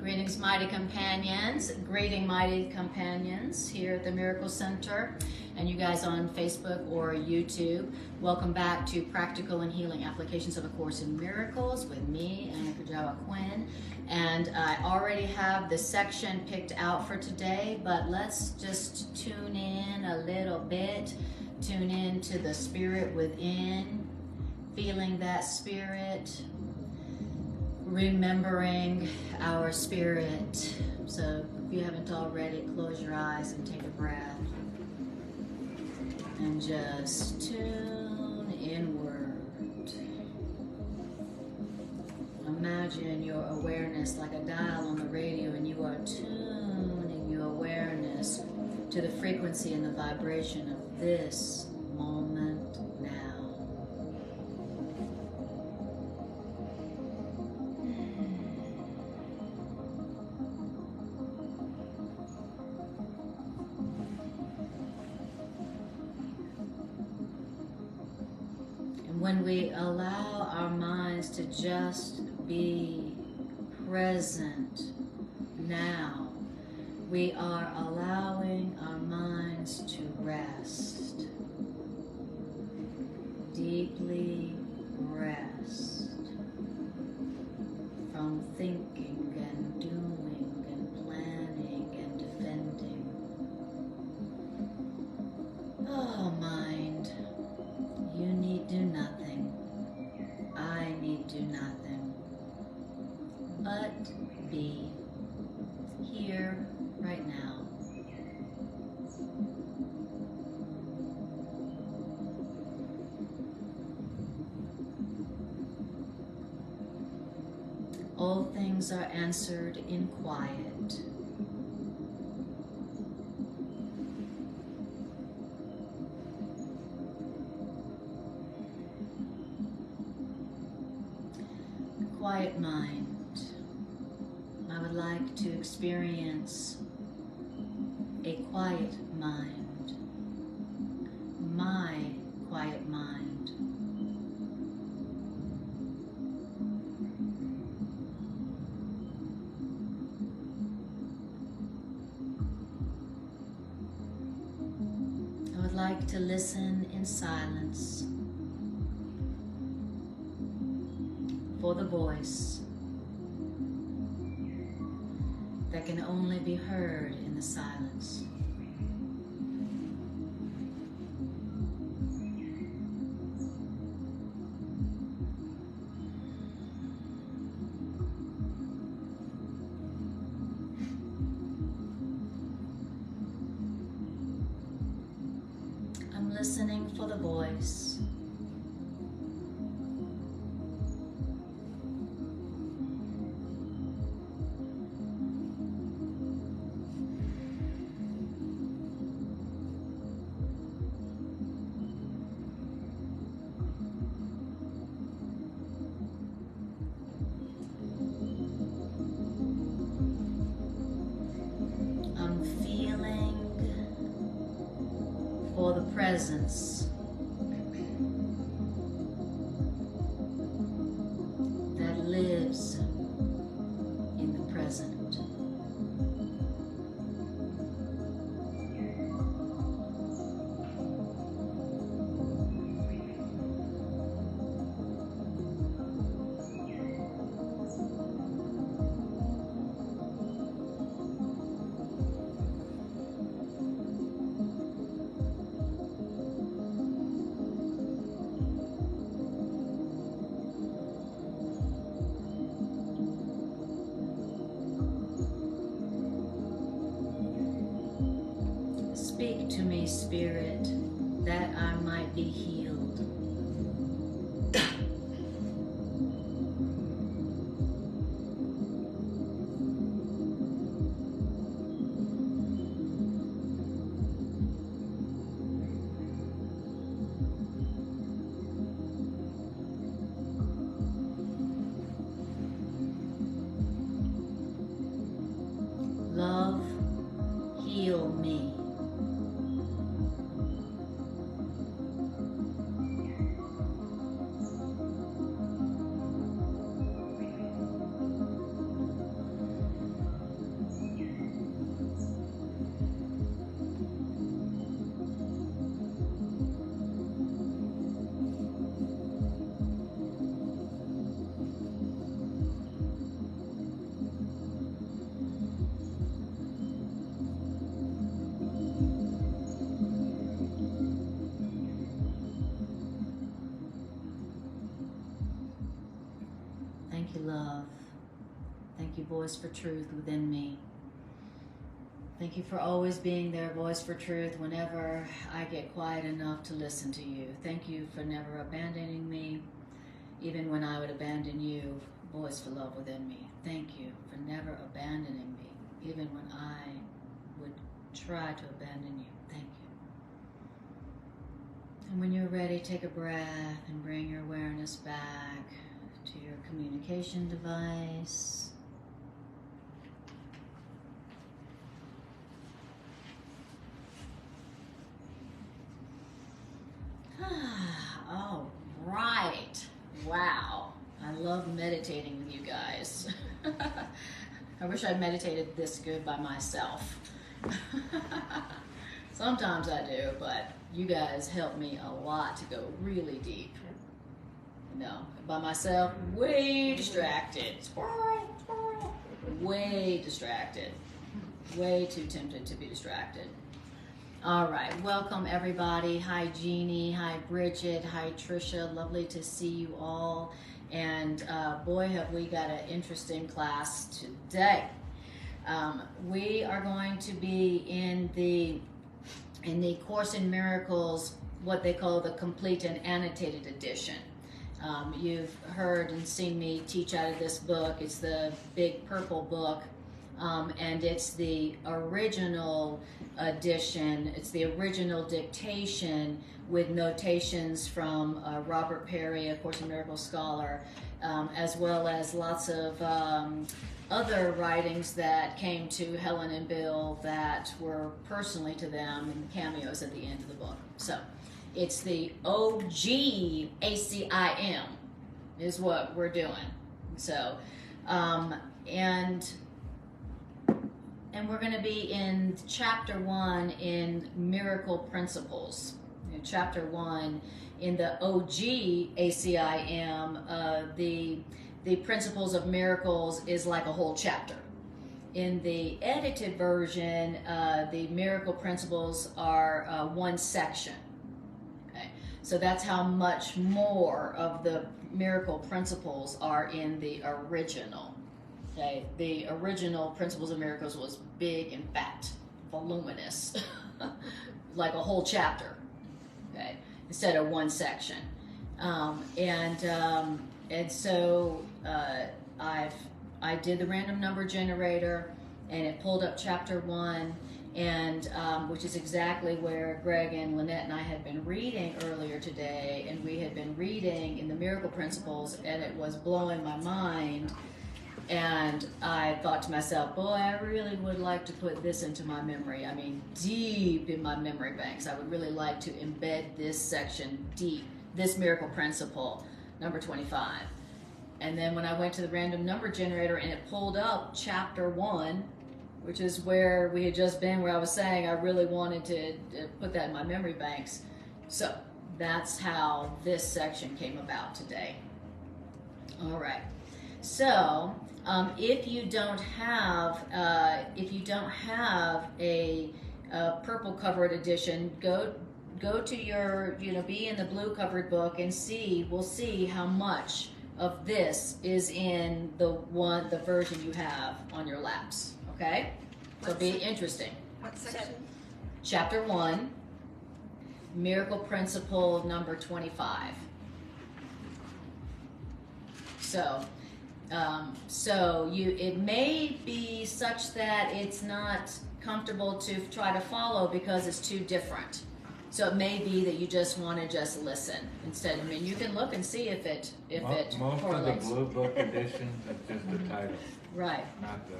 Greetings, mighty companions. Greeting, mighty companions here at the Miracle Center and you guys on Facebook or YouTube. Welcome back to Practical and Healing Applications of A Course in Miracles with me and Kujawa-Quinn. And I already have the section picked out for today, but let's just tune in a little bit. Tune in to the spirit within, feeling that spirit, remembering our spirit. So if you haven't already, close your eyes and take a breath and just tune inward. Imagine your awareness like a dial on the radio, and you are tuning your awareness to the frequency and the vibration of this moment now. When we allow our minds to just be present now, we are allowing our minds to rest, deeply rest from thinking and doing and planning and defending. Oh, mind. You need do nothing. I need do nothing. But be here right now. All things are answered in quiet. Quiet mind. I would like to experience a quiet mind, my quiet mind. I would like to listen in silence for the voice that can only be heard in the silence. I'm listening for the voice. For the presence that lives in the present. Speak to me, Spirit, that I might be healed. Love, heal me. Thank you, voice for truth within me. Thank you for always being there, voice for truth, whenever I get quiet enough to listen to you. Thank you for never abandoning me, even when I would abandon you, voice for love within me. Thank you for never abandoning me, even when I would try to abandon you. Thank you. And when you're ready, take a breath and bring your awareness back to your communication device. All right. Wow. I love meditating with you guys. I wish I meditated this good by myself. Sometimes I do, but you guys help me a lot to go really deep. No, by myself, way distracted. Squirrel, squirrel. Way distracted. Way too tempted to be distracted. All right, welcome everybody. Hi Jeannie, hi Bridget, hi Trisha. Lovely to see you all. And boy, have we got an interesting class today. We are going to be in the Course in Miracles, what they call the complete and annotated edition. You've heard and seen me teach out of this book. It's the big purple book. And it's the original edition, it's the original dictation with notations from Robert Perry, a Course in Miracles scholar, as well as lots of other writings that came to Helen and Bill that were personally to them, and cameos at the end of the book. So it's the OG ACIM is what we're doing. So, and we're going to be in chapter 1 in Miracle Principles. In chapter 1 in the OG ACIM, the Principles of Miracles is like a whole chapter. In the edited version, the Miracle Principles are one section. Okay, so that's how much more of the Miracle Principles are in the original. Okay, the original Principles of Miracles was big and fat, voluminous, like a whole chapter, okay, instead of one section. And so I did the random number generator, and it pulled up chapter 1, and which is exactly where Greg and Lynette and I had been reading earlier today, and we had been reading in the Miracle Principles, and it was blowing my mind. And I thought to myself, boy, I really would like to put this into my memory. I mean, deep in my memory banks. I would really like to embed this section deep, this miracle principle, number 25. And then when I went to the random number generator and it pulled up chapter 1, which is where we had just been, where I was saying I really wanted to put that in my memory banks. So that's how this section came about today. All right. So if you don't have a purple covered edition, go to your, be in the blue covered book and we'll see how much of this is in the version you have on your laps. Okay, so it'll be interesting. What section? Chapter 1, Miracle Principle number 25. So it may be such that it's not comfortable to try to follow because it's too different. So it may be that you just want to just listen instead. I mean, you can look and see if it most correlates. Of the blue book editions, it's just the title, Right. not the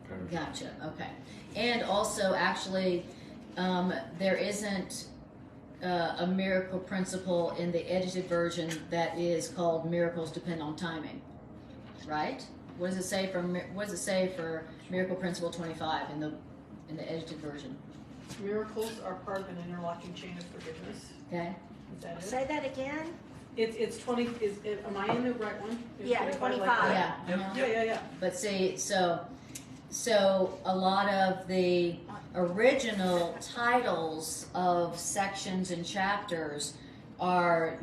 cover. Gotcha. Okay. And also, actually, there isn't a miracle principle in the edited version that is called "Miracles Depend on Timing." Right? What does it say for Miracle Principle 25 in the edited version? Miracles are part of an interlocking chain of forgiveness. Okay. Is that it? Say that again. It's 20. Am I in the right one? Is Yeah, 25. 25. Yeah. Yeah. But see, so a lot of the original titles of sections and chapters have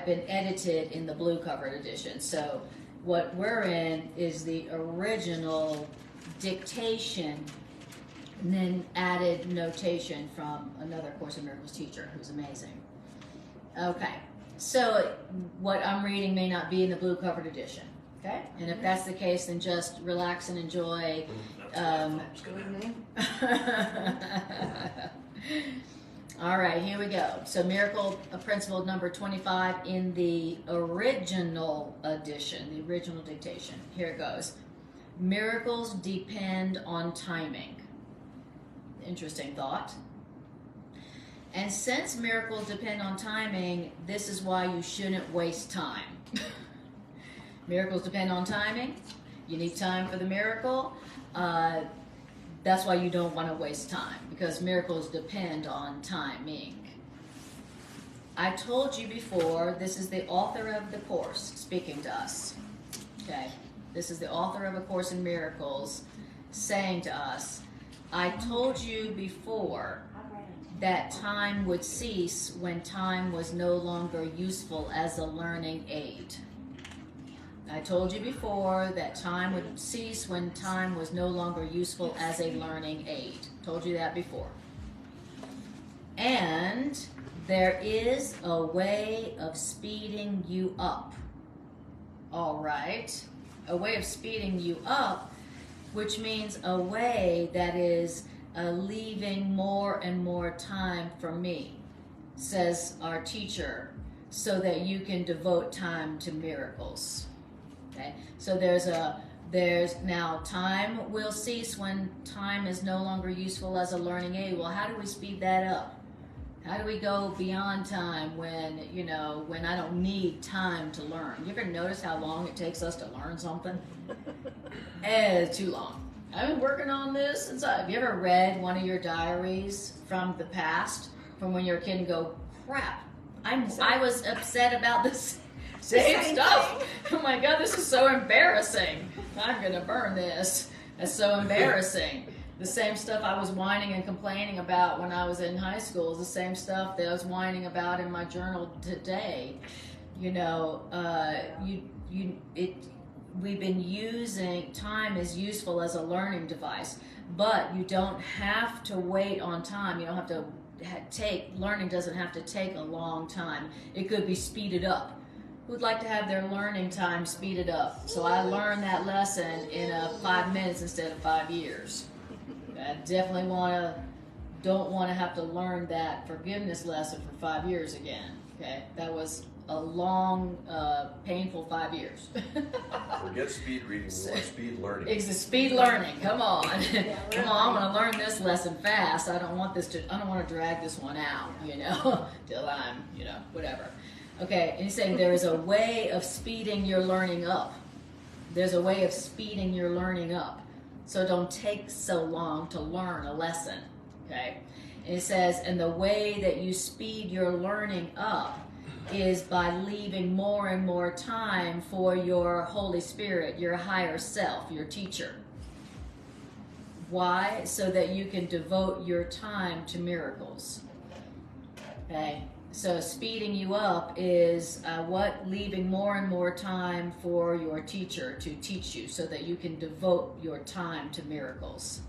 been edited in the blue covered edition. So What we're in is the original dictation and then added notation from another Course in Miracles teacher who's amazing. Okay, so what I'm reading may not be in the blue covered edition. Okay, and if that's the case, then just relax and enjoy. All right, here we go. So miracle principle number 25 in the original edition, the original dictation. Here it goes. Miracles depend on timing. Interesting thought. And since miracles depend on timing, this is why you shouldn't waste time. Miracles depend on timing. You need time for the miracle. That's why you don't want to waste time, because miracles depend on timing. I told you before, this is the author of the Course speaking to us. Okay, this is the author of A Course in Miracles saying to us, I told you before that time would cease when time was no longer useful as a learning aid. I told you before that time would cease when time was no longer useful as a learning aid. Told you that before. And there is a way of speeding you up. All right. A way of speeding you up, which means a way that is leaving more and more time for me, says our teacher, so that you can devote time to miracles. Okay, so there's now time will cease when time is no longer useful as a learning aid. Well, how do we speed that up? How do we go beyond time when, when I don't need time to learn? You ever notice how long it takes us to learn something? It's too long. I've been working on this since have you ever read one of your diaries from the past, from when you were a kid, and go, crap, I was upset about this same stuff. Oh my God, this is so embarrassing. I'm gonna burn this. That's so embarrassing. The same stuff I was whining and complaining about when I was in high school is the same stuff that I was whining about in my journal today. We've been using time is useful as a learning device, but you don't have to wait on time. You don't have to learning doesn't have to take a long time. It could be speeded up. Who'd like to have their learning time speeded up? So I learned that lesson in 5 minutes instead of 5 years. I definitely don't want to have to learn that forgiveness lesson for 5 years again. Okay, that was a long, painful 5 years. Forget speed reading, we want speed learning. It's a speed learning. Come on, come on! I'm going to learn this lesson fast. I don't want to drag this one out, till I'm, whatever. Okay, and he's saying there is a way of speeding your learning up. There's a way of speeding your learning up. So don't take so long to learn a lesson, okay? And he says, and the way that you speed your learning up is by leaving more and more time for your Holy Spirit, your higher self, your teacher. Why? So that you can devote your time to miracles, okay? So speeding you up is leaving more and more time for your teacher to teach you so that you can devote your time to miracles.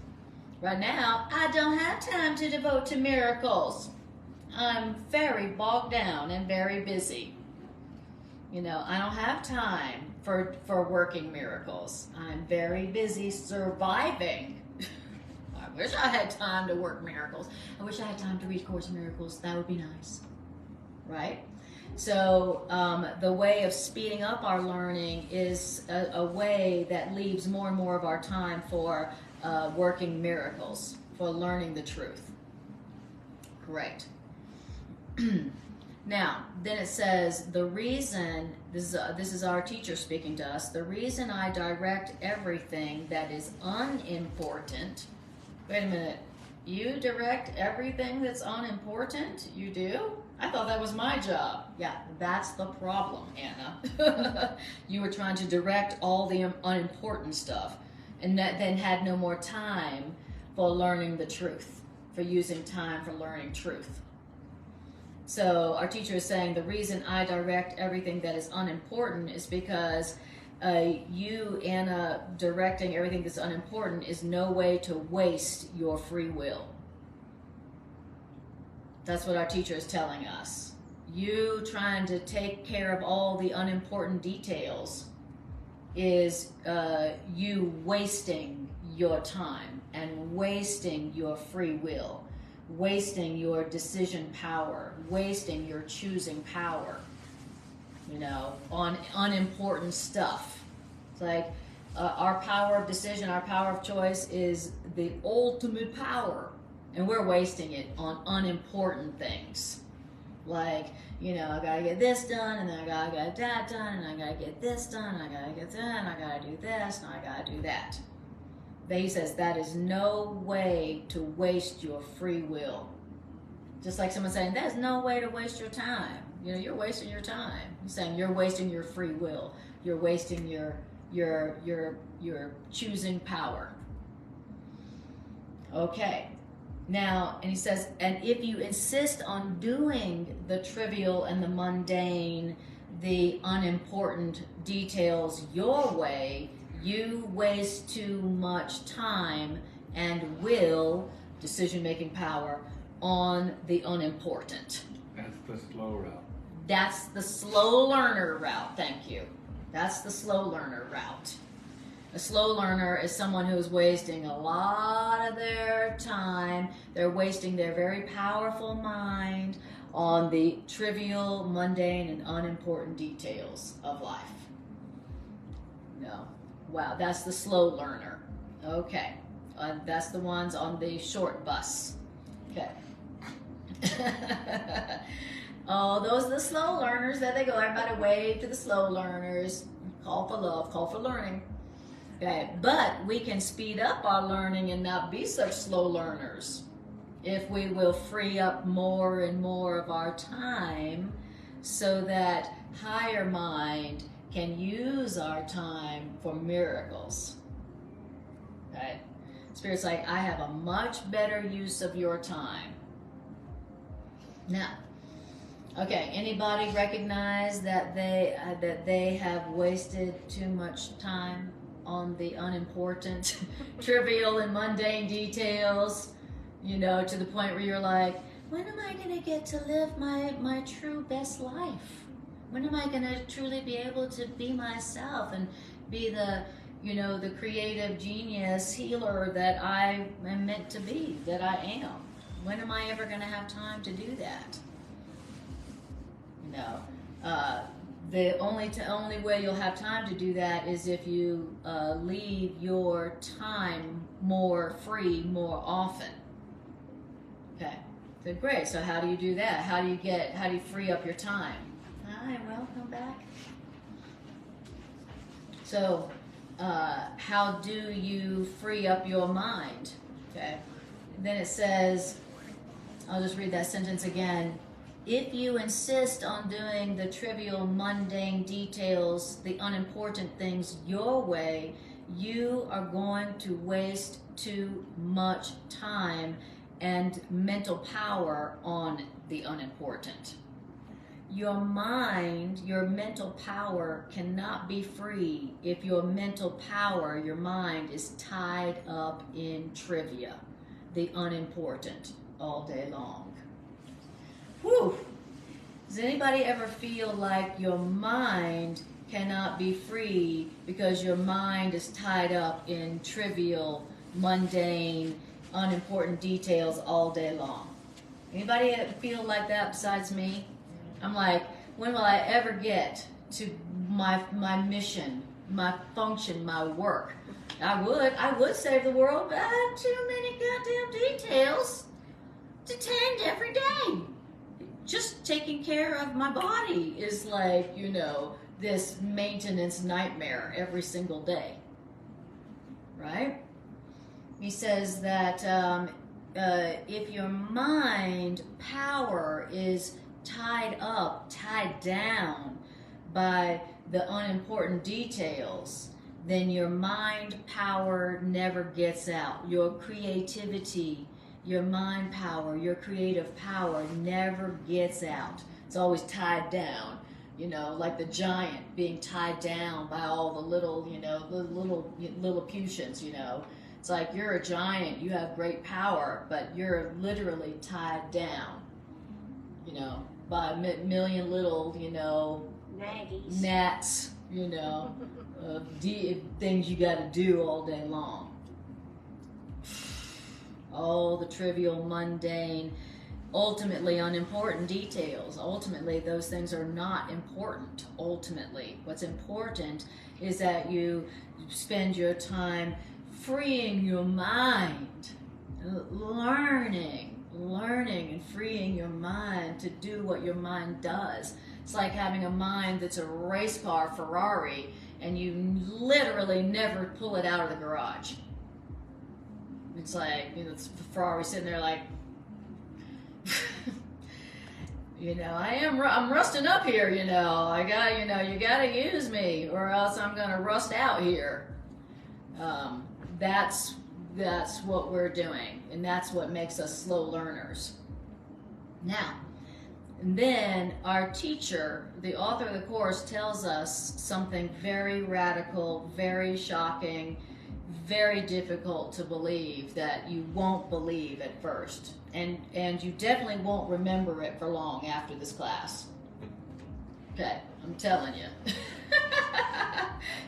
Right now, I don't have time to devote to miracles. I'm very bogged down and very busy. I don't have time for working miracles. I'm very busy surviving. I wish I had time to work miracles. I wish I had time to read Course in Miracles. That would be nice. Right? So the way of speeding up our learning is a way that leaves more and more of our time for working miracles, for learning the truth. Great. Now, then it says, the reason, this is our teacher speaking to us, the reason I direct everything that is unimportant. Wait a minute. You direct everything that's unimportant? You do? I thought that was my job. Yeah, that's the problem, Anna. You were trying to direct all the unimportant stuff and then had no more time for learning the truth, for using time for learning truth. So our teacher is saying the reason I direct everything that is unimportant is because you, Anna, directing everything that's unimportant is no way to waste your free will. That's what our teacher is telling us. You trying to take care of all the unimportant details is you wasting your time and wasting your free will, wasting your decision power, wasting your choosing power, you know, on unimportant stuff. It's like our power of decision, our power of choice is the ultimate power, and we're wasting it on unimportant things. Like, you know, I gotta get this done, and then I gotta get that done, and I gotta get this done, and I gotta get that, and I gotta do this, and I gotta do that. But he says that is no way to waste your free will. Just like someone saying, there's no way to waste your time. You know, you're wasting your time. He's saying you're wasting your free will. You're wasting your choosing power. Okay. Now, and he says, and if you insist on doing the trivial and the mundane, the unimportant details your way, you waste too much time and will, decision-making power, on the unimportant. That's the slow route. That's the slow learner route, thank you. That's the slow learner route. A slow learner is someone who is wasting a lot of their time. They're wasting their very powerful mind on the trivial, mundane, and unimportant details of life. No. Wow, that's the slow learner. Okay. That's the ones on the short bus. Okay. Oh, those are the slow learners. There they go. Everybody wave to the slow learners. Call for love, call for learning. Okay, but we can speed up our learning and not be such slow learners if we will free up more and more of our time so that higher mind can use our time for miracles. Okay, Spirit's like, I have a much better use of your time. Now, okay, anybody recognize that they have wasted too much time on the unimportant, trivial and mundane details, you know, to the point where you're like, when am I going to get to live my true best life? When am I going to truly be able to be myself and be the, you know, the creative genius healer that I am meant to be, that I am? When am I ever going to have time to do that? You know, the only way you'll have time to do that is if you leave your time more free more often. Okay, good, great. So how do you do that? How do you free up your time? Hi, welcome back. So, how do you free up your mind? Okay, and then it says, I'll just read that sentence again. If you insist on doing the trivial, mundane details, the unimportant things your way, you are going to waste too much time and mental power on the unimportant. Your mind, your mental power cannot be free if your mental power, your mind, is tied up in trivia, the unimportant, all day long. Whew. Does anybody ever feel like your mind cannot be free because your mind is tied up in trivial, mundane, unimportant details all day long? Anybody feel like that besides me? I'm like, when will I ever get to my mission, my function, my work? I would save the world, but I have too many goddamn details to tend every day. Just taking care of my body is like, you know, this maintenance nightmare every single day, right? He says that if your mind power is tied down by the unimportant details, then your mind power never gets out. Your creativity, your mind power, your creative power never gets out. It's always tied down You know, like the giant being tied down by all the little, you know, the little Lilliputians, you know. It's like you're a giant, you have great power, but you're literally tied down, you know, by a million little, you know, gnats, you know, things you got to do all day long. All the trivial, mundane, ultimately unimportant details. Ultimately, those things are not important. Ultimately, what's important is that you spend your time freeing your mind, learning and freeing your mind to do what your mind does. It's like having a mind that's a race car Ferrari and you literally never pull it out of the garage. It's like, you know, it's Ferrari sitting there like, you know, I'm rusting up here, you know, you gotta use me or else I'm gonna rust out here. That's what we're doing, and that's what makes us slow learners. Now, and then our teacher, the author of the course, tells us something very radical, very shocking, very difficult to believe, that you won't believe at first, and you definitely won't remember it for long after this class. Okay, I'm telling you.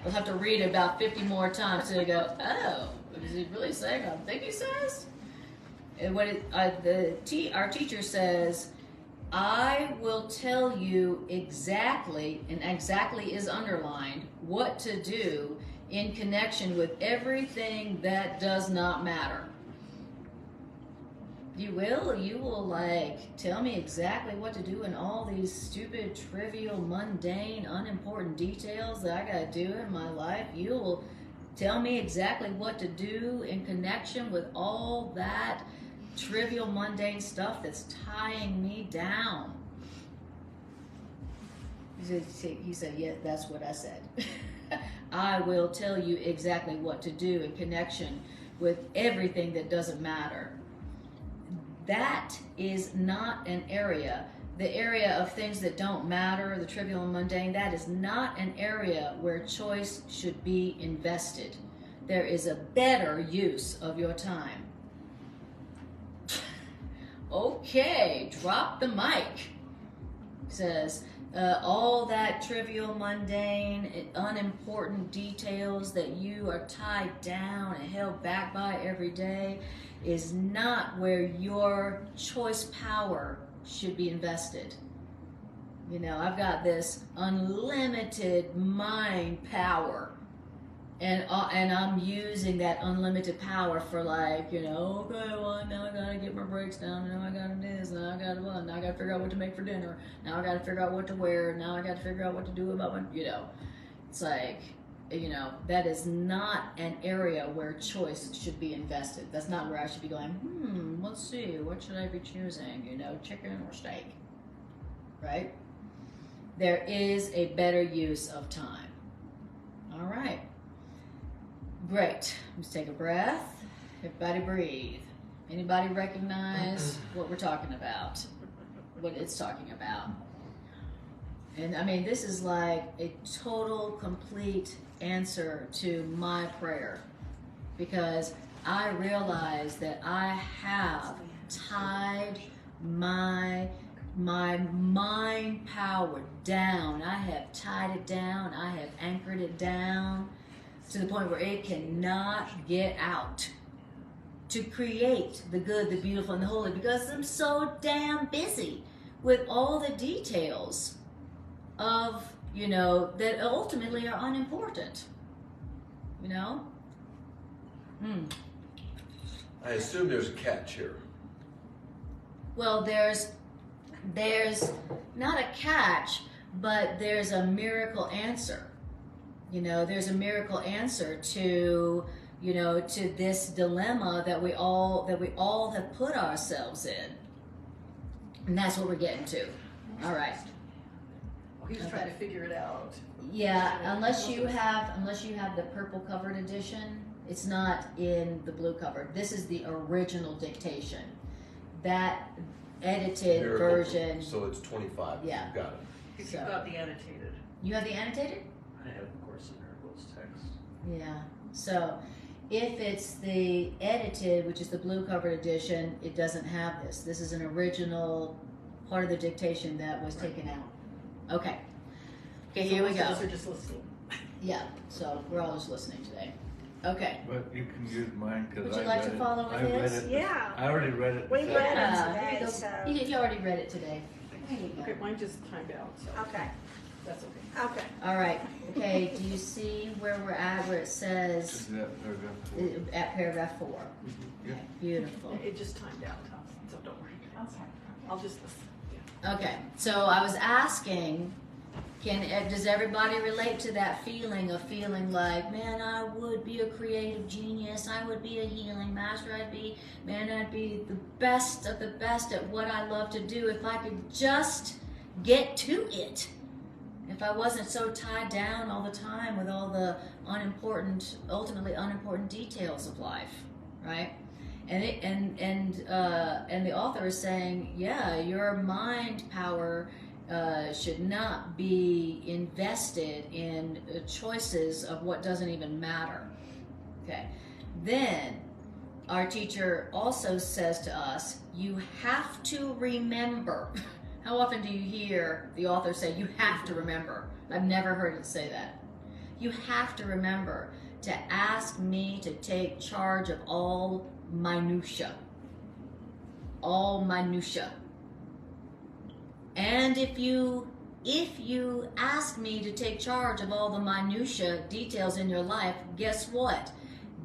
You'll have to read it about 50 more times till you go, oh, is he really saying what I think he says? And what our teacher says, I will tell you exactly, and exactly is underlined, what to do in connection with everything that does not matter. You will like tell me exactly what to do in all these stupid, trivial, mundane, unimportant details that I gotta do in my life. You will tell me exactly what to do in connection with all that trivial, mundane stuff that's tying me down. He said, yeah, that's what I said. I will tell you exactly what to do in connection with everything that doesn't matter. That is not an area, the area of things that don't matter, the trivial and mundane, that is not an area where choice should be invested. There is a better use of your time. Okay, drop the mic. Says, all that trivial, mundane, unimportant details that you are tied down and held back by every day is not where your choice power should be invested. You know, I've got this unlimited mind power, and I'm using that unlimited power for, like, you know, okay, well, now I gotta get my breaks down, now I gotta do this, now I gotta, well, now I gotta figure out what to make for dinner, now I gotta figure out what to wear, now I gotta figure out what to do about my, you know, it's like, you know, that is not an area where choice should be invested. That's not where I should be going, let's see, what should I be choosing, you know, chicken or steak, right? There is a better use of time. All right. Great. Let's take a breath. Everybody breathe. Anybody recognize what we're talking about? What it's talking about? And I mean, this is like a total, complete answer to my prayer, because I realize that I have tied my mind power down. I have tied it down. I have anchored it down to the point where it cannot get out to create the good, the beautiful, and the holy, because I'm so damn busy with all the details of, you know, that ultimately are unimportant, you know? I assume there's a catch here. Well, there's not a catch, but there's a miracle answer. You know, there's a miracle answer to, you know, to this dilemma that we all have put ourselves in. And that's what we're getting to. All right. He's trying to figure it out. Yeah, unless you have the purple covered edition, it's not in the blue covered. This is the original dictation. That edited Miracle, version. so it's 25. Yeah. Got it. If So- you've got the annotated. You have the annotated? I have the Course in Miracles text. Yeah. So if it's the edited, which is the blue covered edition, it doesn't have this. This is an original part of the dictation that was taken out. Okay. Okay, here we Most of go. us are just listening. Yeah, so we're all just listening today. Okay. But you can use mine because Would I you like read to it. follow with I read this? it. Yeah. I already read it. We this read it. afternoon. There you today, go. so- You already read it today. There you go. Okay, mine just timed out, so Okay, that's okay. okay. All right. Okay, do you see where we're at where it says Is that paragraph 4? at paragraph 4? Yeah. Okay, beautiful. It just timed out, so don't worry. I'll just listen. Yeah. Okay, so I was asking, does everybody relate to that feeling of feeling like, man, I would be a creative genius, I would be a healing master, I'd be the best of the best at what I love to do if I could just get to it. If I wasn't so tied down all the time with all the ultimately unimportant details of life, right? And the author is saying, yeah, your mind power should not be invested in choices of what doesn't even matter. Okay. Then our teacher also says to us, you have to remember. How often do you hear the author say, you have to remember? I've never heard it say that. You have to remember to ask me to take charge of all minutia. All minutia. And if you ask me to take charge of all the minutia details in your life, guess what?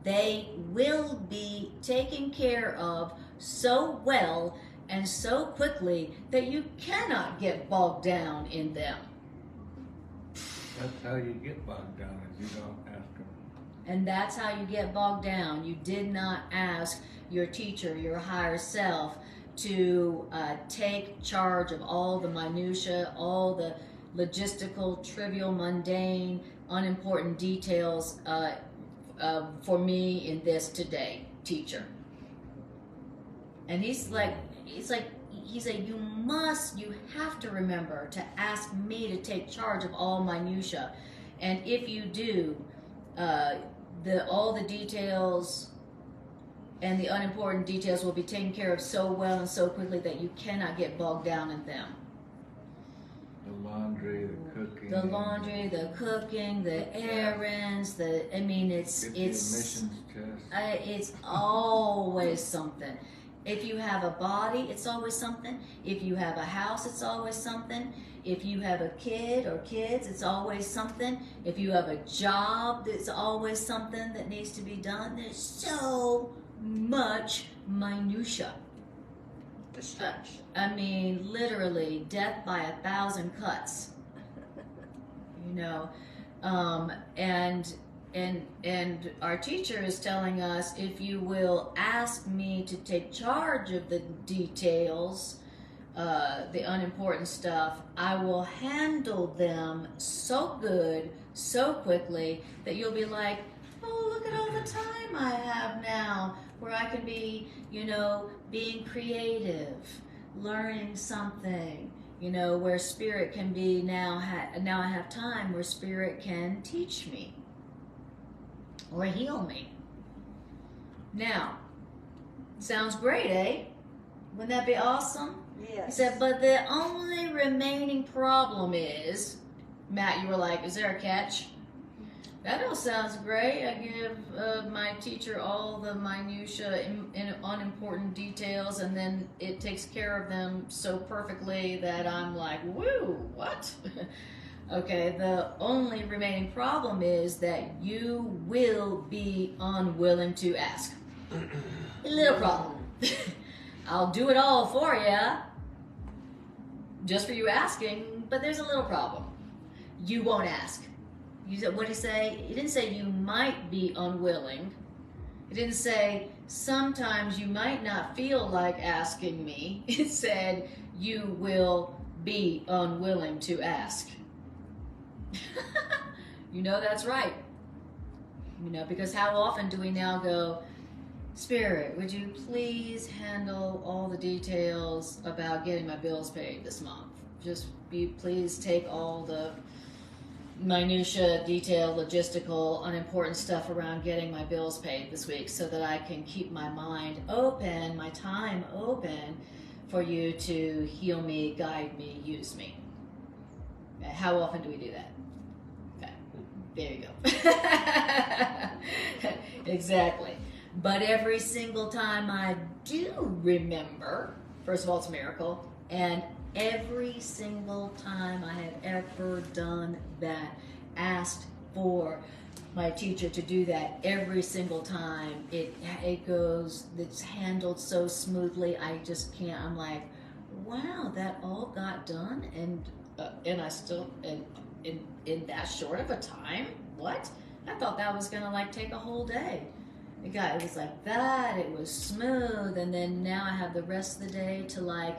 They will be taken care of so well and so quickly that you cannot get bogged down in them. That's how you get bogged down if you don't ask them. And that's how you get bogged down. You did not ask your teacher, your higher self, to take charge of all the minutia, all the logistical, trivial, mundane, unimportant details for me in this today, teacher. And he's like, you have to remember to ask me to take charge of all minutia. And if you do, all the details and the unimportant details will be taken care of so well and so quickly that you cannot get bogged down in them. The laundry, the cooking. The cooking, the errands, Get the it's admissions test. it's always something. If you have a body, it's always something. If you have a house, it's always something. If you have a kid or kids, it's always something. If you have a job, it's always something that needs to be done. There's so much minutia. Distraction. I mean, literally, death by 1,000 cuts. You know, and our teacher is telling us, if you will ask me to take charge of the details, the unimportant stuff, I will handle them so good, so quickly, that you'll be like, oh, look at all the time I have now, where I can be, being creative, learning something, where spirit can be now I have time where spirit can teach me or heal me. Now, sounds great, eh? Wouldn't that be awesome? Yes. He said, but the only remaining problem is, Matt, you were like, is there a catch? That all sounds great. I give my teacher all the minutia and unimportant details, and then it takes care of them so perfectly that I'm like, woo, what? Okay, the only remaining problem is that you will be unwilling to ask. A little problem. I'll do it all for you, just for you asking, but there's a little problem. You won't ask. What did he say? He didn't say you might be unwilling. He didn't say sometimes you might not feel like asking me. It said you will be unwilling to ask. That's right. Because how often do we now go, Spirit, would you please handle all the details about getting my bills paid this month just please take all the minutia, detail, logistical, unimportant stuff around getting my bills paid this week so that I can keep my mind open, my time open for you to heal me, guide me, use me. Okay, how often do we do that? Okay, there you go. Exactly. But every single time I do remember, first of all, it's a miracle, and every single time I have ever done that, asked for my teacher to do that, every single time it goes, it's handled so smoothly. I just can't. I'm like, wow, that all got done, and I still in that short of a time. What? I thought that was gonna like take a whole day. It was like that. It was smooth, and then now I have the rest of the day to like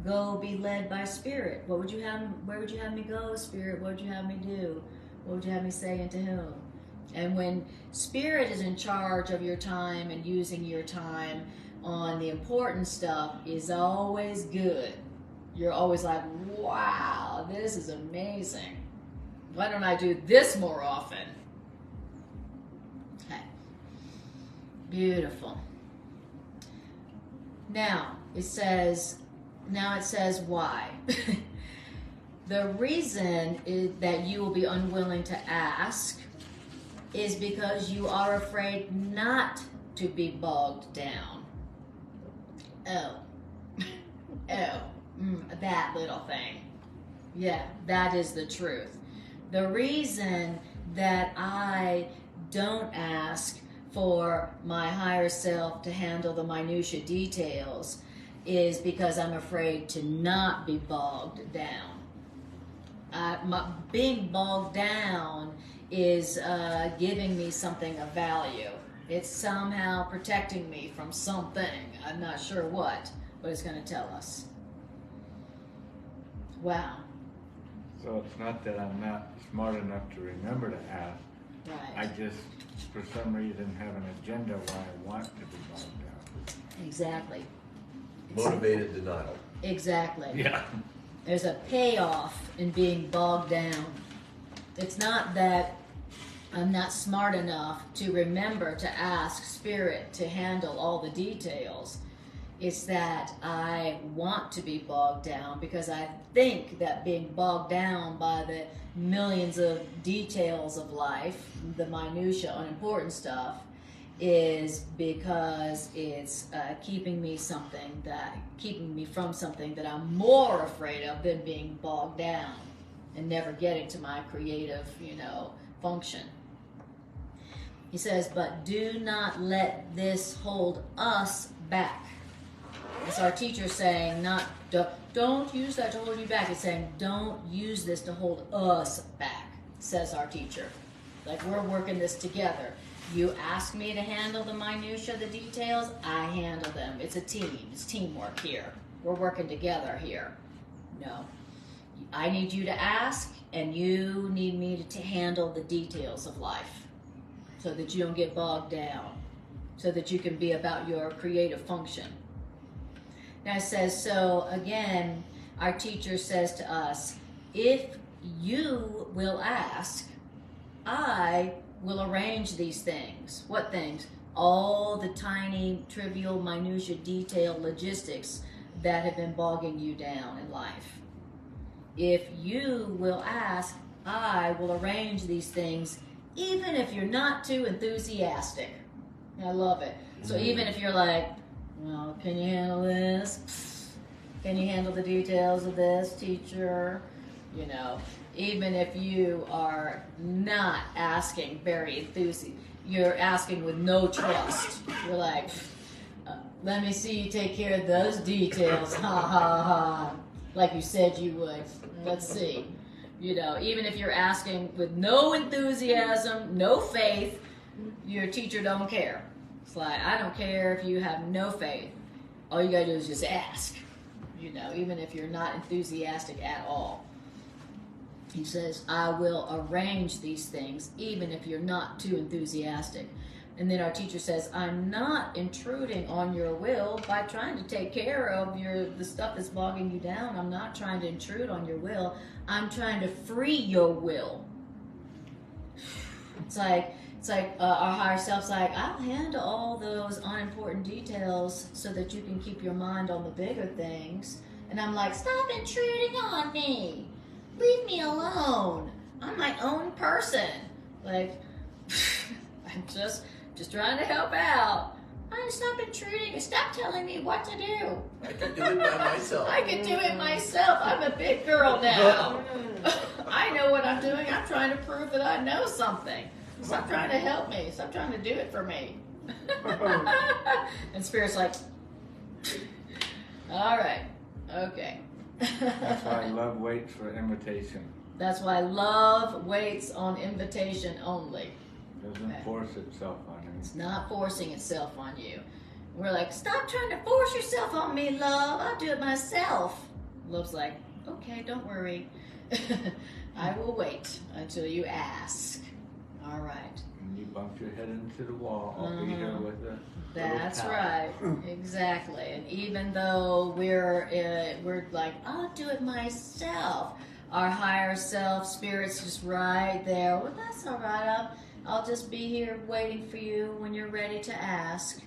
go be led by Spirit. Where would you have me go, Spirit? What would you have me do? What would you have me say and to whom? And when Spirit is in charge of your time and using your time on the important stuff is always good. You're always like, wow, this is amazing. Why don't I do this more often? Okay. Beautiful. Now it says why. The reason is that you will be unwilling to ask is because you are afraid not to be bogged down. That little thing. Yeah, that is the truth. The reason that I don't ask for my higher self to handle the minutia details is because I'm afraid to not be bogged down. Being bogged down is giving me something of value. It's somehow protecting me from something. I'm not sure what, but it's going to tell us. Wow. So it's not that I'm not smart enough to remember to ask. Right. I just, for some reason, have an agenda why I want to be bogged down. Exactly. Motivated denial. Exactly. Yeah. There's a payoff in being bogged down. It's not that I'm not smart enough to remember to ask Spirit to handle all the details. It's that I want to be bogged down because I think that being bogged down by the millions of details of life, the minutia, unimportant stuff, is because it's keeping me from something that I'm more afraid of than being bogged down and never getting to my creative, function. He says, but do not let this hold us back. It's our teacher saying, don't use that to hold you back. It's saying, don't use this to hold us back, says our teacher. Like, we're working this together. You ask me to handle the minutia, the details, I handle them. It's a team. It's teamwork here. We're working together here. No. I need you to ask, and you need me to handle the details of life so that you don't get bogged down, so that you can be about your creative function. Now it says, so again, our teacher says to us, if you will ask, I will arrange these things. What things? All the tiny, trivial, minutia, detail, logistics that have been bogging you down in life. If you will ask, I will arrange these things, even if you're not too enthusiastic. I love it. So even if you're like, well, can you handle this? Can you handle the details of this, teacher? Even if you are not asking very enthusiastic, you're asking with no trust. You're like, let me see you take care of those details, ha ha ha, like you said you would. Let's see. Even if you're asking with no enthusiasm, no faith, your teacher don't care. It's like, I don't care if you have no faith. All you gotta do is just ask, even if you're not enthusiastic at all. He says, I will arrange these things, even if you're not too enthusiastic. And then our teacher says, I'm not intruding on your will by trying to take care of the stuff that's bogging you down. I'm not trying to intrude on your will. I'm trying to free your will. It's like our higher self's like, I'll handle all those unimportant details so that you can keep your mind on the bigger things. And I'm like, stop intruding on me. Leave me alone. I'm my own person. Like, I'm just trying to help out. Stop intruding and stop telling me what to do. I can do it by myself. I can do it myself. I'm a big girl now. I know what I'm doing. I'm trying to prove that I know something. Stop trying to help me. Stop trying to do it for me. And Spirit's like, all right, okay. That's why love waits for invitation. That's why love waits on invitation only. Doesn't force itself on you. It's not forcing itself on you. We're like, stop trying to force yourself on me, love. I'll do it myself. Love's like, okay, don't worry. I will wait until you ask. All right. And you bump your head into the wall. I'll be here with a That's little right. Exactly. And even though we're like, I'll do it myself, our higher self, Spirit's just right there. Well, that's all right. I'll just be here waiting for you when you're ready to ask.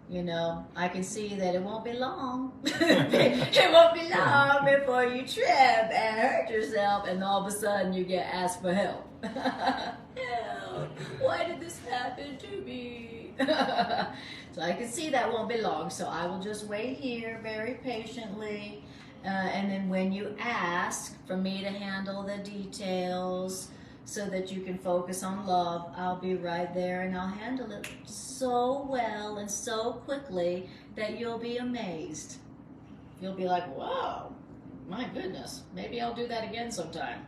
You know, I can see that it won't be long. It won't be long before you trip and hurt yourself, and all of a sudden you get asked for help. Help! Why did this happen to me? So I can see that won't be long, so I will just wait here very patiently. And then when you ask for me to handle the details so that you can focus on love, I'll be right there and I'll handle it so well and so quickly that you'll be amazed. You'll be like, wow, my goodness, maybe I'll do that again sometime.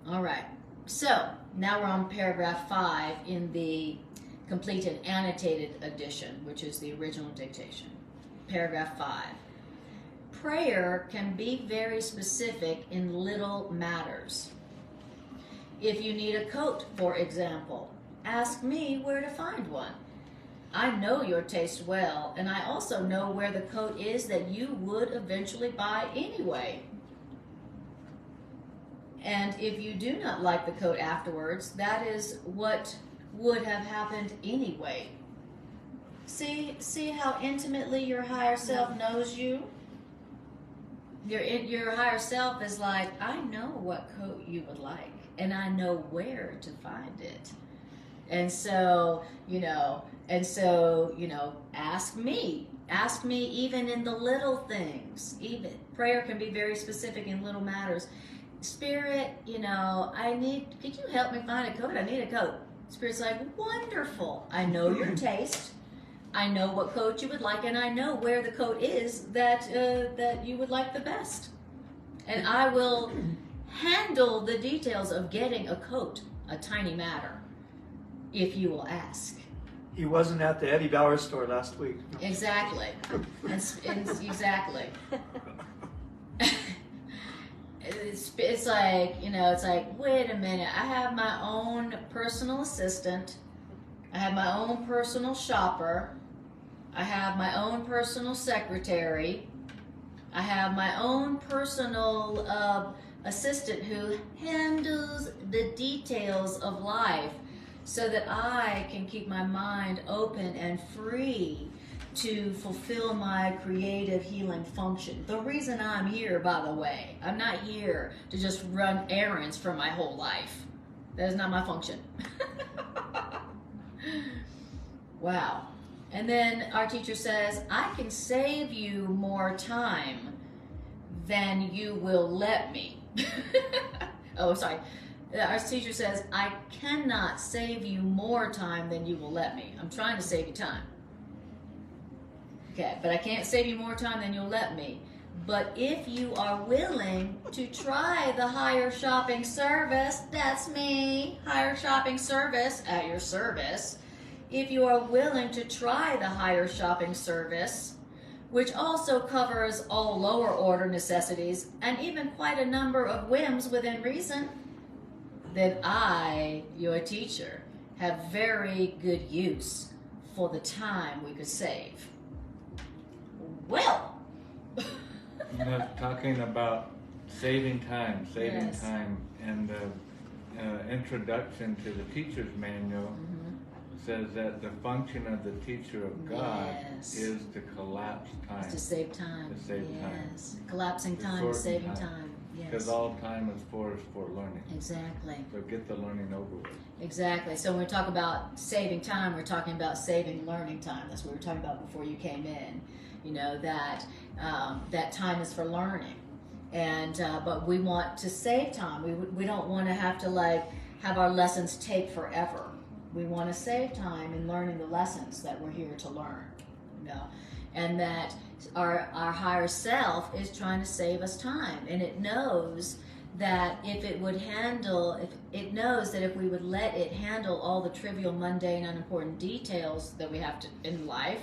All right, so now we're on paragraph 5 in the complete and annotated edition, which is the original dictation. Paragraph 5. Prayer can be very specific in little matters. If you need a coat, for example, ask me where to find one. I know your taste well, and I also know where the coat is that you would eventually buy anyway. And if you do not like the coat afterwards, that is what would have happened anyway. See how intimately your higher self knows you? Your higher self is like, I know what coat you would like, and I know where to find it. And so, ask me even in the little things. Even prayer can be very specific in little matters. Spirit, could you help me find a coat? I need a coat. Spirit's like, wonderful. I know your taste. I know what coat you would like, and I know where the coat is that you would like the best. And I will handle the details of getting a coat, a tiny matter, if you will ask. He wasn't at the Eddie Bauer store last week. Exactly. Exactly. It's like, wait a minute, I have my own personal assistant, I have my own personal shopper, I have my own personal secretary, I have my own personal assistant who handles the details of life so that I can keep my mind open and free to fulfill my creative healing function. The reason I'm here, by the way, I'm not here to just run errands for my whole life. That is not my function. Wow. And then our teacher says, I can save you more time than you will let me. Oh, sorry. Our teacher says, I cannot save you more time than you will let me. I'm trying to save you time. Okay, but I can't save you more time than you'll let me. But if you are willing to try the higher shopping service, that's me, higher shopping service, at your service. If you are willing to try the higher shopping service, which also covers all lower order necessities and even quite a number of whims within reason, then I, your teacher, have very good use for the time we could save. Well, Talking about saving time, Yes. and the introduction to the teacher's manual says that the function of the teacher of God Yes. is to collapse time. to save time. To save time. Yes. Collapsing To time shorten is saving time. time. Because Yes. all time is for learning. Exactly. So get the learning over with. Exactly. So when we talk about saving time, we're talking about saving learning time. That's what we were talking about before you came in. You know, that that time is for learning. And but we want to save time. We don't want to have to have our lessons take forever. We want to save time in learning the lessons that we're here to learn. You know, and that our higher self is trying to save us time, and it knows that if it knows that if we would let it handle all the trivial, mundane, unimportant details that we have to in life,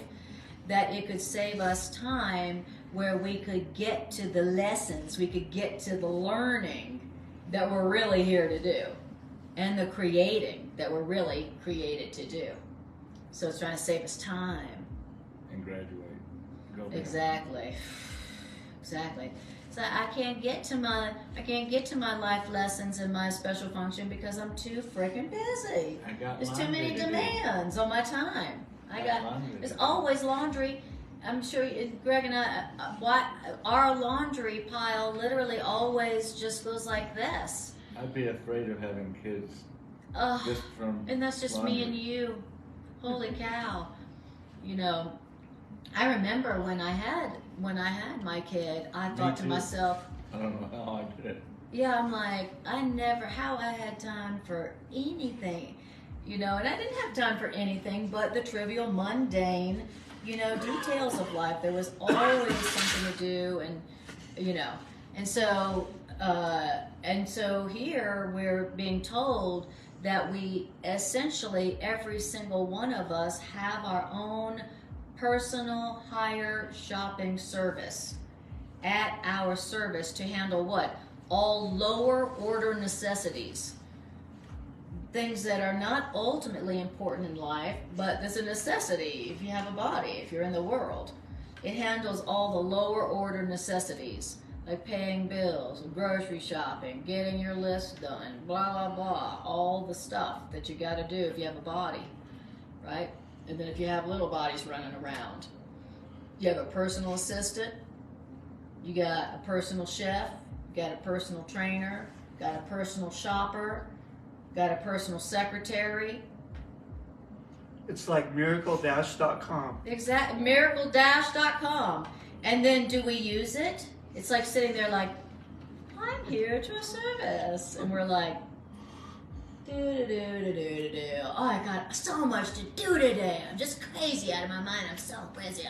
that it could save us time where we could get to the lessons, we could get to the learning that we're really here to do, and the creating that we're really created to do. So it's trying to save us time. And graduate. Go beyond. Exactly. So I can't get to my life lessons and my special function because I'm too freaking busy. I got There's too laundry many to do. demands on my time. Laundry There's to do. always laundry. I'm sure Greg and I, our laundry pile literally always just goes like this. I'd be afraid of having kids Ugh. just from And that's just me and you. Holy cow. You know, I remember when I had my kid, I thought to too. myself, I don't know how I did it. yeah, I'm like, how I had time for anything, you know, and I didn't have time for anything but the trivial, mundane, you know, details of life. There was always something to do, and, you know, and so here we're being told that we essentially, every single one of us, have our own personal hire shopping service at our service to handle what? All lower order necessities. Things that are not ultimately important in life, but there's a necessity if you have a body, if you're in the world. It handles all the lower order necessities, like paying bills, grocery shopping, getting your list done, blah, blah, blah, all the stuff that you got to do if you have a body, right? And then if you have little bodies running around, you have a personal assistant, you got a personal chef, you got a personal trainer, got a personal shopper, got a personal secretary. It's like miracle-.com. Exact, miracle-com. And then do we use it? It's like sitting there like, I'm here to a service. And we're like, do. Oh, I got so much to do today. I'm just crazy out of my mind. I'm so busy.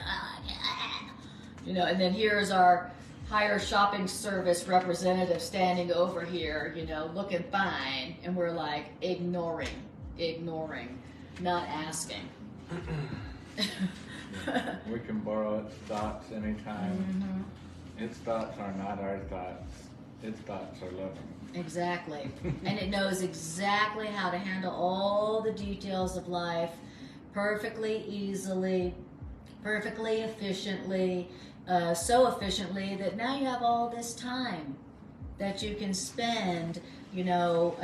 You know, and then here's our higher shopping service representative standing over here, you know, looking fine. And we're like ignoring, not asking. We can borrow its thoughts anytime. Mm-hmm. Its thoughts are not our thoughts. Its thoughts are loving. Exactly. And it knows exactly how to handle all the details of life perfectly easily, perfectly efficiently, so efficiently that now you have all this time that you can spend, you know,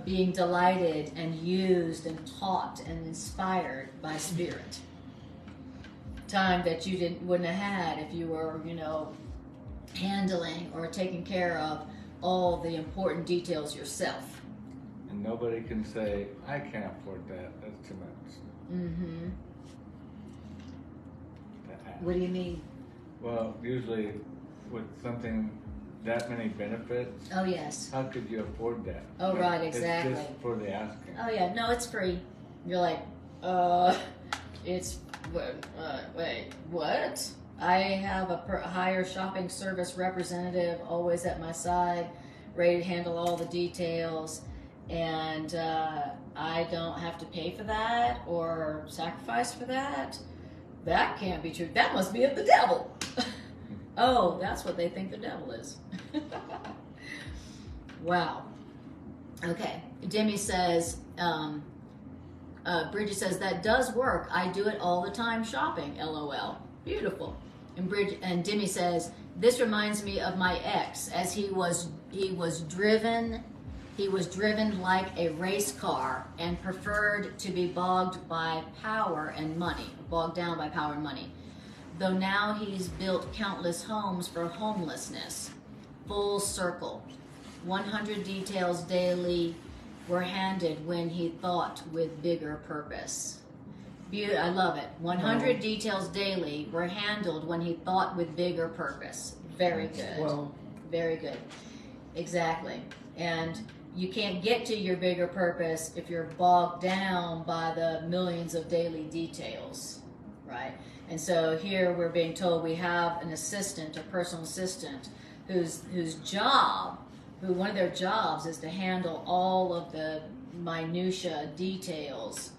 being delighted and used and taught and inspired by Spirit. Time that you wouldn't have had if you were, you know, handling or taking care of all the important details yourself. And nobody can say, I can't afford that. That's too much. Mm-hmm. What do you mean? Well, usually with something that many benefits, Oh, yes. how could you afford that? Oh, But right, exactly. It's just for the asking. Oh, yeah. No, it's free. You're like, it's, wait, what? I have a higher shopping service representative always at my side, ready to handle all the details, and I don't have to pay for that or sacrifice for that. That can't be true. That must be of the devil. Oh, that's what they think the devil is. Wow. Okay. Demi says, Bridget says, that does work. I do it all the time shopping, LOL. Beautiful. And Demi says, this reminds me of my ex, as he was driven like a race car and preferred to be bogged by power and money, bogged down by power and money. Though now he's built countless homes for homelessness. Full circle. 100 details daily were handed when he thought with bigger purpose. I love it. 100 details daily were handled when he thought with bigger purpose. Very good. Well, very good. Exactly. And you can't get to your bigger purpose if you're bogged down by the millions of daily details, right? And so here we're being told we have an assistant, a personal assistant, whose one of their jobs is to handle all of the minutia details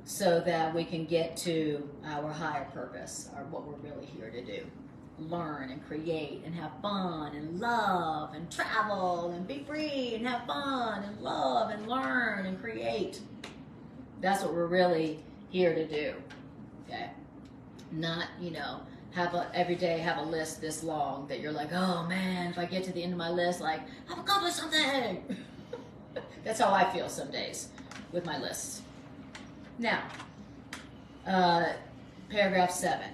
so that we can get to our higher purpose, or what we're really here to do. Learn and create and have fun and love and travel and be free and have fun and love and learn and create. That's what we're really here to do, okay? Not, every day have a list this long that you're like, oh man, if I get to the end of my list, like, I've accomplished something. That's how I feel some days with my lists. Now, paragraph 7.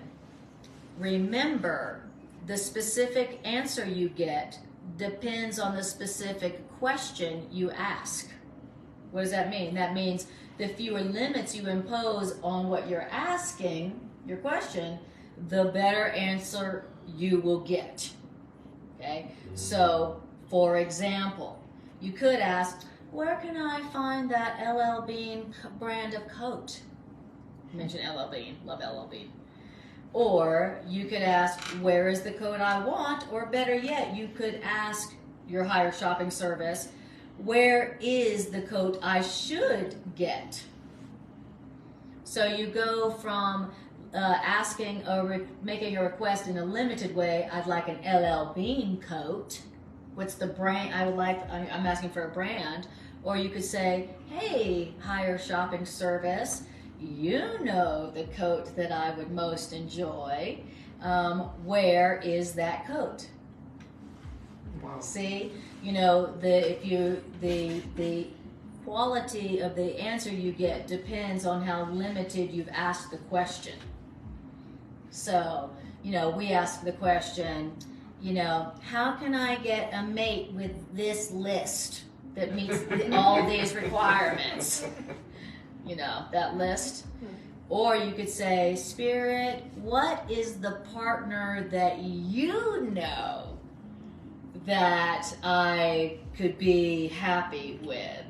Remember, the specific answer you get depends on the specific question you ask. What does that mean? That means the fewer limits you impose on what you're asking, your question, the better answer you will get. Okay? So, for example, you could ask, where can I find that LL Bean brand of coat? Mention LL Bean, love LL Bean. Or you could ask, where is the coat I want? Or better yet, you could ask your higher shopping service, where is the coat I should get? So you go from making a request in a limited way, I'd like an LL Bean coat. What's the brand I would like? I'm asking for a brand. Or you could say, hey, higher shopping service, you know the coat that I would most enjoy. Where is that coat? wow. See, the quality of the answer you get depends on how limited you've asked the question. So, we ask the question, how can I get a mate with this list that meets all these requirements? That list. Or you could say, Spirit, what is the partner that you know that I could be happy with?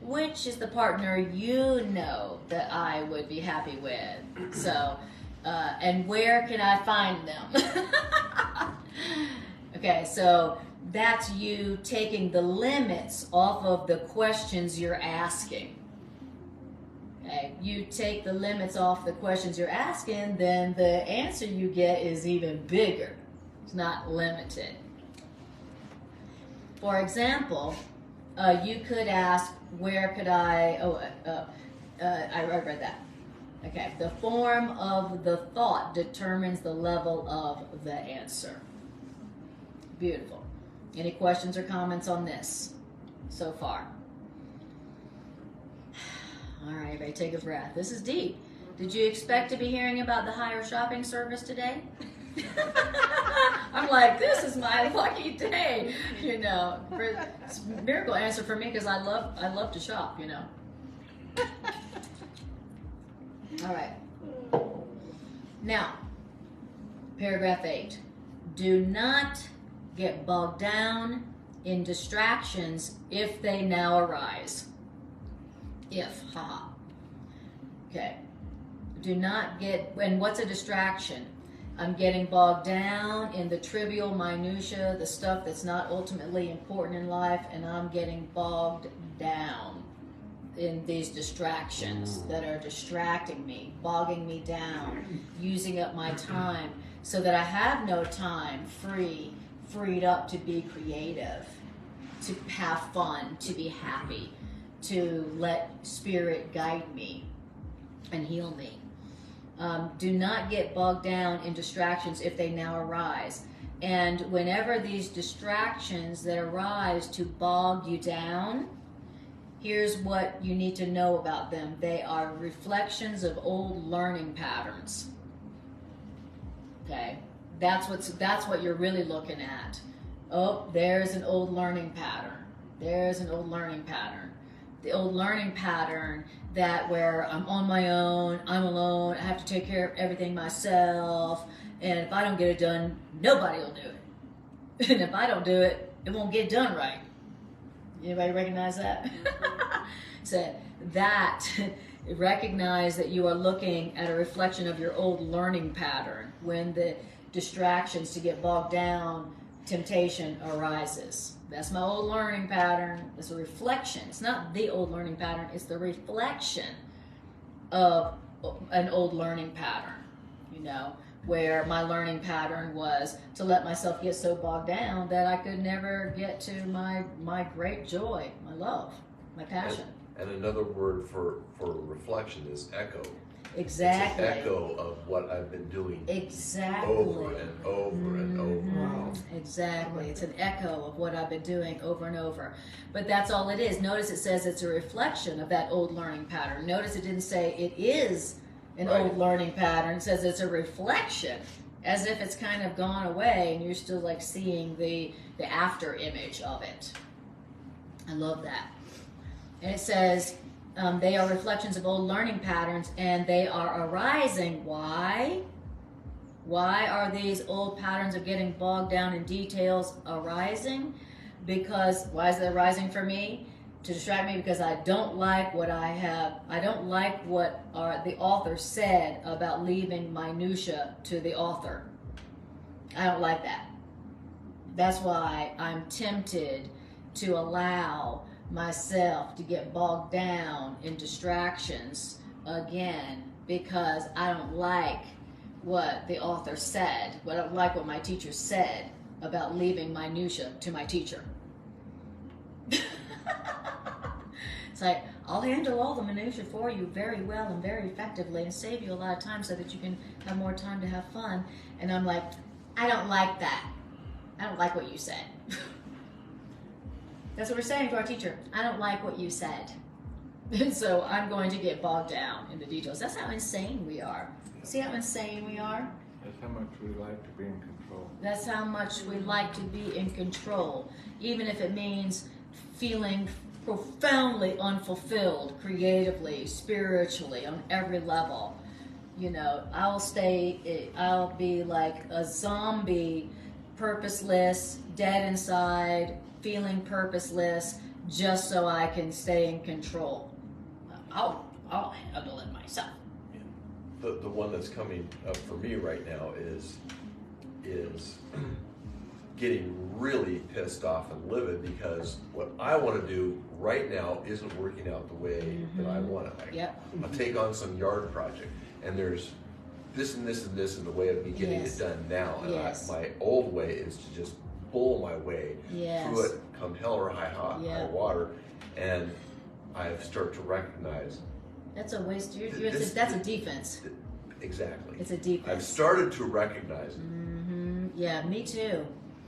Which is the partner you know that I would be happy with? So, and where can I find them? Okay, so that's you taking the limits off of the questions you're asking. Okay, you take the limits off the questions you're asking, then the answer you get is even bigger. It's not limited. For example, you could ask, where could I, I read that. Okay, the form of the thought determines the level of the answer. Beautiful. Any questions or comments on this so far? All right, everybody take a breath. This is deep. Did you expect to be hearing about the higher shopping service today? I'm like, this is my lucky day, It's a miracle answer for me because I love to shop, All right. Now, paragraph 8. Do not get bogged down in distractions if they now arise. If, haha. Okay. Do not get, and what's a distraction? I'm getting bogged down in the trivial minutia, the stuff that's not ultimately important in life, and I'm getting bogged down in these distractions that are distracting me, bogging me down, using up my time so that I have no time freed up to be creative, to have fun, to be happy, to let Spirit guide me and heal me. Do not get bogged down in distractions if they now arise. And whenever these distractions that arise to bog you down, here's what you need to know about them. They are reflections of old learning patterns. Okay? That's what you're really looking at. Oh, there's an old learning pattern. There's an old learning pattern. The old learning pattern that where I'm on my own, I'm alone, I have to take care of everything myself, and if I don't get it done, nobody will do it. And if I don't do it, it won't get done right. Anybody recognize that? So that, recognize that you are looking at a reflection of your old learning pattern when the distractions to get bogged down, temptation arises. That's my old learning pattern. It's a reflection. It's not the old learning pattern. It's the reflection of an old learning pattern, where my learning pattern was to let myself get so bogged down that I could never get to my great joy, my love, my passion. And another word for reflection is echo. Exactly. It's an echo of what I've been doing exactly. over and over and over. Exactly. It's an echo of what I've been doing over and over. But that's all it is. Notice it says it's a reflection of that old learning pattern. Notice it didn't say it is an old learning pattern. It says it's a reflection, as if it's kind of gone away and you're still like seeing the after image of it. I love that. And it says they are reflections of old learning patterns, and they are arising. Why? Why are these old patterns of getting bogged down in details arising? Because, why is it arising for me? To distract me, because I don't like what I don't like what the author said about leaving minutia to the author. I don't like that. That's why I'm tempted to allow myself to get bogged down in distractions again, because I don't like what the author said, I don't like what my teacher said about leaving minutia to my teacher. It's like, I'll handle all the minutia for you very well and very effectively and save you a lot of time so that you can have more time to have fun. And I'm like, I don't like that. I don't like what you said. That's what we're saying to our teacher. I don't like what you said. And so I'm going to get bogged down in the details. That's how insane we are. See how insane we are? That's how much we like to be in control. That's how much we like to be in control, even if it means feeling profoundly unfulfilled creatively, spiritually, on every level. I'll be like a zombie, purposeless, dead inside, feeling purposeless, just so I can stay in control. I'll handle it myself. Yeah. The one that's coming up for me right now is getting really pissed off and livid because what I want to do right now isn't working out the way that I want it. I'll take on some yard project, and there's this and this and this in the way of me getting it done now. And my old way is to just bull my way through it, come hell or high water, and I start to recognize that's a waste. That's a defense. Exactly. It's a defense. I've started to recognize it. Yeah, me too.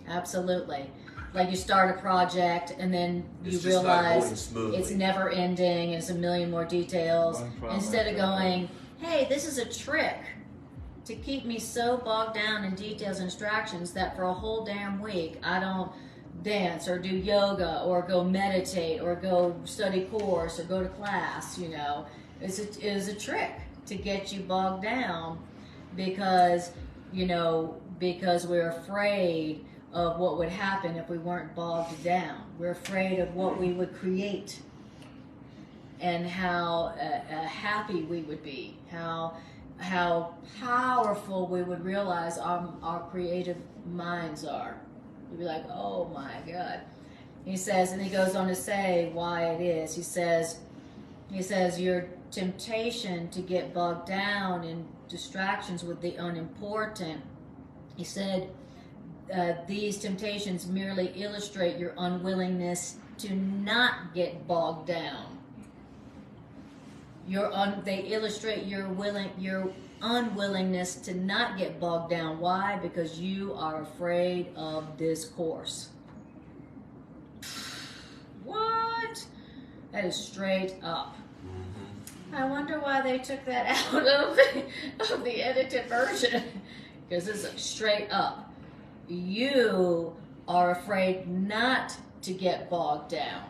Absolutely. Like you start a project and then you It's realize not it's never ending and it's a million more details. Instead of going, hey, this is a trick to keep me so bogged down in details and distractions that for a whole damn week I don't dance or do yoga or go meditate or go study course or go to class. It is a trick to get you bogged down because we're afraid of what would happen if we weren't bogged down. We're afraid of what we would create and how happy we would be, how powerful we would realize our creative minds are. We'd be like, oh my God. He says, and he goes on to say why it is. He says your temptation to get bogged down in distractions with the unimportant. He said, these temptations merely illustrate your unwillingness to not get bogged down They illustrate your unwillingness to not get bogged down. Why? Because you are afraid of this course. What? That is straight up. I wonder why they took that out of the edited version. Because it's straight up. You are afraid not to get bogged down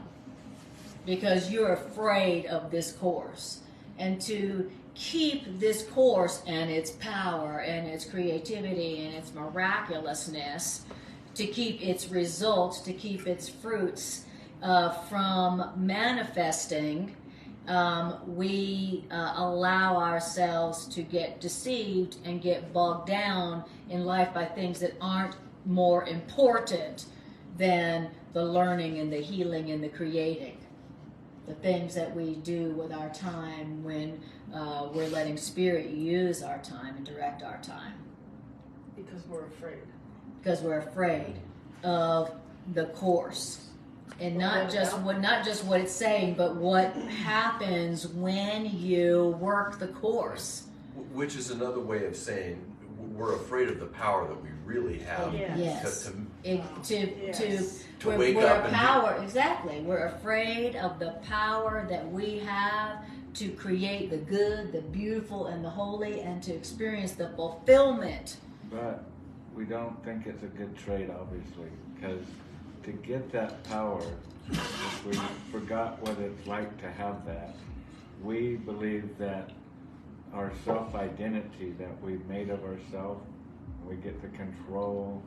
because you're afraid of this course. And to keep this course and its power and its creativity and its miraculousness, to keep its results, to keep its fruits from manifesting, we allow ourselves to get deceived and get bogged down in life by things that aren't more important than the learning and the healing and the creating. The things that we do with our time when we're letting Spirit use our time and direct our time. Because we're afraid. Because we're afraid of the course. And not just what it's saying, but what happens when you work the course. Which is another way of saying we're afraid of the power that we really have. Yes. To wake up and exactly. We're afraid of the power that we have to create the good, the beautiful, and the holy, and to experience the fulfillment. But we don't think it's a good trade, obviously, because to get that power, if we forgot what it's like to have that, we believe that our self-identity that we've made of ourselves, we get to control,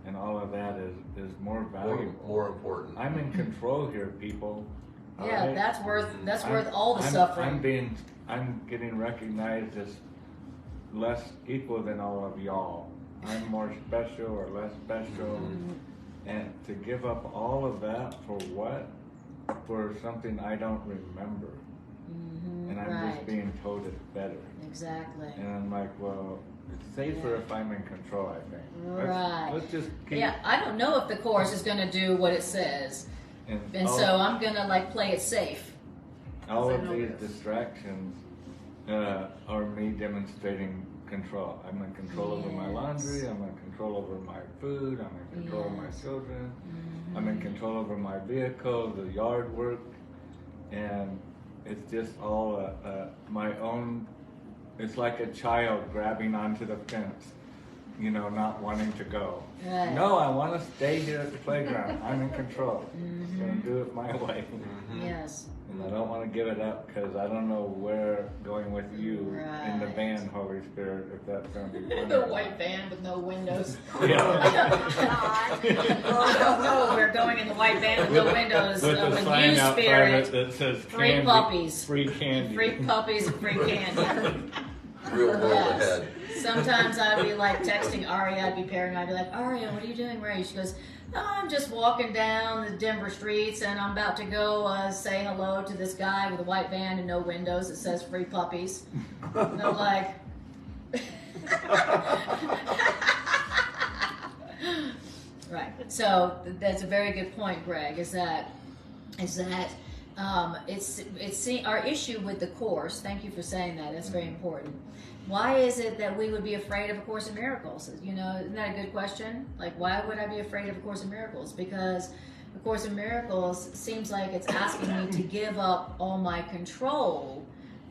and all of that is more valuable. More important. I'm in control here, people. Yeah, right? that's worth all the suffering. I'm getting recognized as less equal than all of y'all. I'm more special or less special. And to give up all of that for what? For something I don't remember. And I'm just being told it's better. Exactly. And I'm like, well, it's safer if I'm in control, I think. Right. Let's just keep... Yeah, I don't know if the course is going to do what it says. And so I'm going to play it safe. All of these distractions are me demonstrating control. I'm in control over my laundry, I'm in control over my food, I'm in control of my children, I'm in control over my vehicle, the yard work, and it's just all my own. It's like a child grabbing onto the fence, not wanting to go. Right. No, I want to stay here at the playground. I'm in control. I'm going to do it my way. Yes. And I don't want to give it up because I don't know where going with you in the van, Holy Spirit, if that's going to be fun. The white van with no windows. Yeah. No, we're going in the white van with no windows with a with sign you, out Spirit. front that says Free candy, puppies. free candy. Free puppies and free candy. Real world ahead. Sometimes I'd be texting Aria, I'd be paranoid, I'd be like, Aria, what are you doing, Ray? She goes, oh, I'm just walking down the Denver streets and I'm about to go say hello to this guy with a white van and no windows that says free puppies. And I'm like, right. So that's a very good point, Greg, is that it's our issue with the course. Thank you for saying that. That's very important. Why is it that we would be afraid of A Course in Miracles? Isn't that a good question? Why would I be afraid of A Course in Miracles? Because A Course in Miracles seems like it's asking me to give up all my control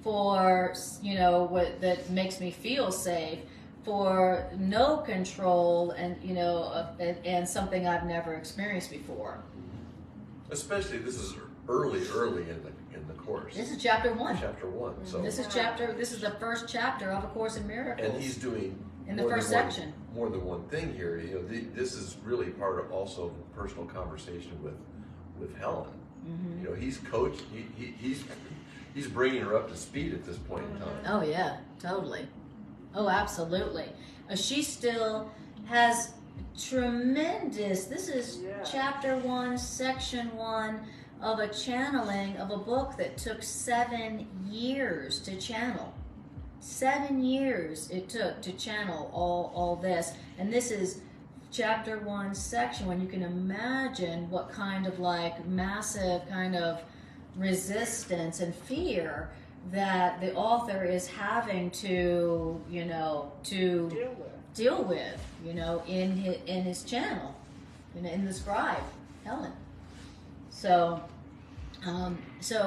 for, what that makes me feel safe, for no control and, and something I've never experienced before. Especially this is early in the course. This is chapter 1. Chapter 1. So this is the first chapter of A Course in Miracles. and he's doing in the first section more than one thing here. This is really part of also the personal conversation with Helen. He's coached. He's bringing her up to speed at this point in time. Oh yeah, totally. Oh, absolutely. She still has tremendous. This is chapter 1, section 1. Of a channeling of a book that took 7 years to channel. 7 years it took to channel all this. And this is chapter 1, section 1. You can imagine what kind of massive kind of resistance and fear that the author is having to, deal with, in his channel, in the scribe, Helen. So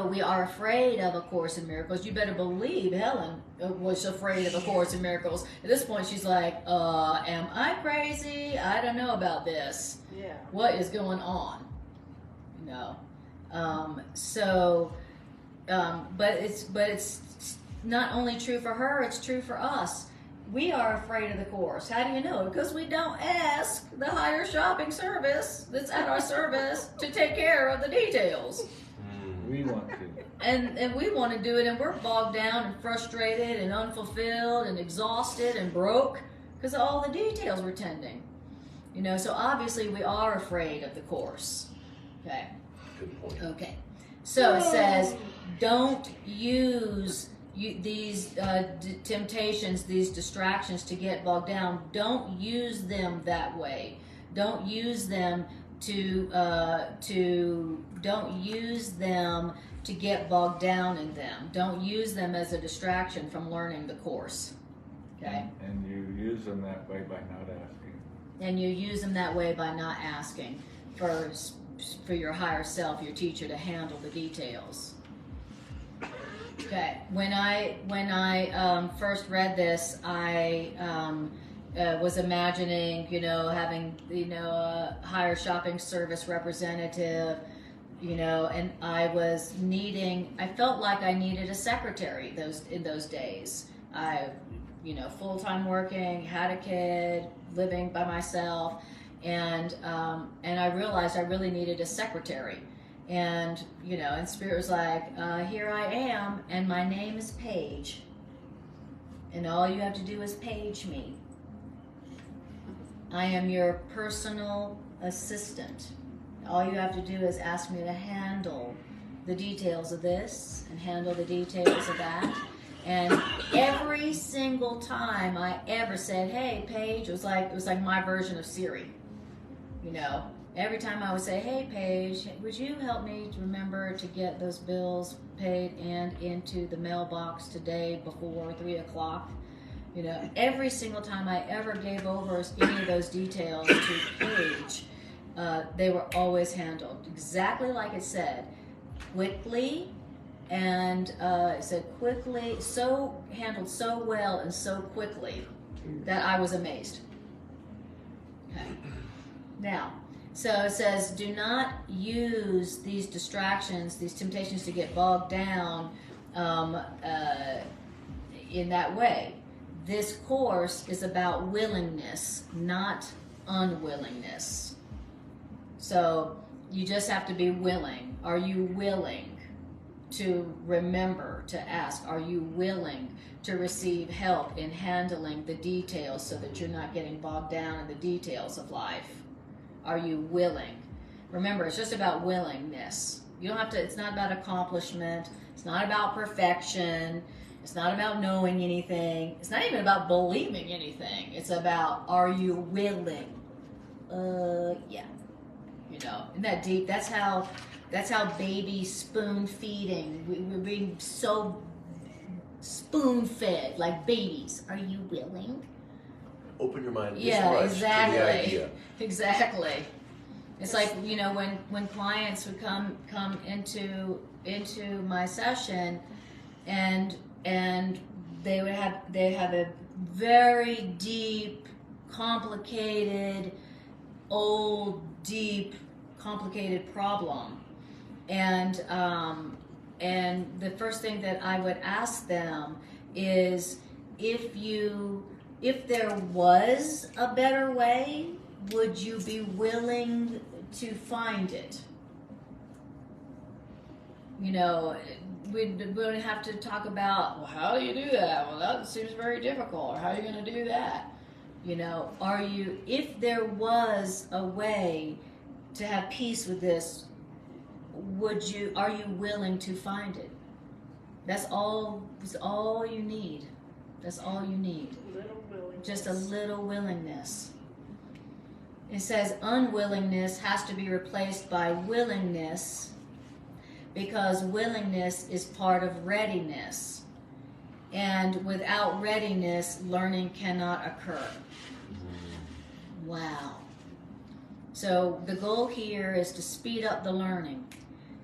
we are afraid of A Course in Miracles. You better believe Helen was afraid of A Course in Miracles. At this point, she's like, am I crazy? I don't know about this. Yeah. What is going on? But it's not only true for her, it's true for us. We are afraid of the Course. How do you know? Because we don't ask the higher shopping service that's at our service to take care of the details. We want to. And we want to do it, and we're bogged down and frustrated and unfulfilled and exhausted and broke because of all the details we're tending. So obviously we are afraid of the Course. Okay. Good point. Okay. So it says, don't use these temptations, these distractions to get bogged down. Don't use them that way. Don't use them don't use them to get bogged down in them. Don't use them as a distraction from learning the Course. Okay? And you use them that way by not asking. And you use them that way by not asking for your higher self, your teacher, to handle the details. Okay. When I first read this, I was imagining, having, a higher shopping service representative, and I felt like I needed a secretary in those days. I, full-time working, had a kid, living by myself, and I realized I really needed a secretary. And, and Spirit was like, here I am, and my name is Paige. And all you have to do is page me. I am your personal assistant. All you have to do is ask me to handle the details of this and handle the details of that. And every single time I ever said, hey, Paige, it was like my version of Siri. Every time I would say, hey, Paige, would you help me to remember to get those bills paid and into the mailbox today before 3 o'clock? Every single time I ever gave over any of those details to Paige, they were always handled exactly like it said, quickly, and it said quickly, so handled so well and so quickly that I was amazed. Okay. Now, so it says, do not use these distractions, these temptations to get bogged down in that way. This course is about willingness, not unwillingness. So you just have to be willing. Are you willing to remember to ask? Are you willing to receive help in handling the details so that you're not getting bogged down in the details of life? Are you willing? Remember, it's just about willingness. You don't have to, it's not about accomplishment. It's not about perfection. It's not about knowing anything. It's not even about believing anything. It's about, are you willing? Yeah. Isn't that deep? That's how babies spoon feeding. We're being so spoon fed like babies. Are you willing? Open your mind. Yeah, exactly. To the idea. Exactly. It's like, when clients would come into my session, and they have a very deep, complicated, complicated problem, and the first thing that I would ask them is, if there was a better way, would you be willing to find it? We don't have to talk about, well, how do you do that? Well, that seems very difficult. Or how are you going to do that? If there was a way to have peace with this, are you willing to find it? That's all you need. That's all you need. Just a little willingness. It says unwillingness has to be replaced by willingness, because willingness is part of readiness. And without readiness, learning cannot occur. Wow. So the goal here is to speed up the learning.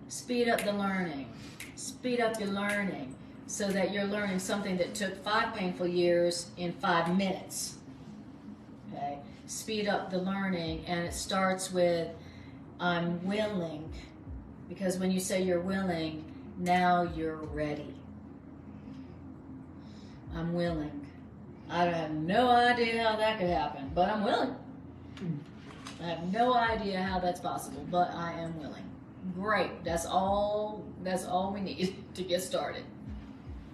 Speed up the learning. Speed up your learning so that you're learning something that took 5 painful years in 5 minutes. Okay? Speed up the learning, and it starts with I'm willing. Because when you say you're willing, now you're ready. I'm willing. I have no idea how that could happen, but I'm willing. I have no idea how that's possible, but I am willing. Great. That's all we need to get started.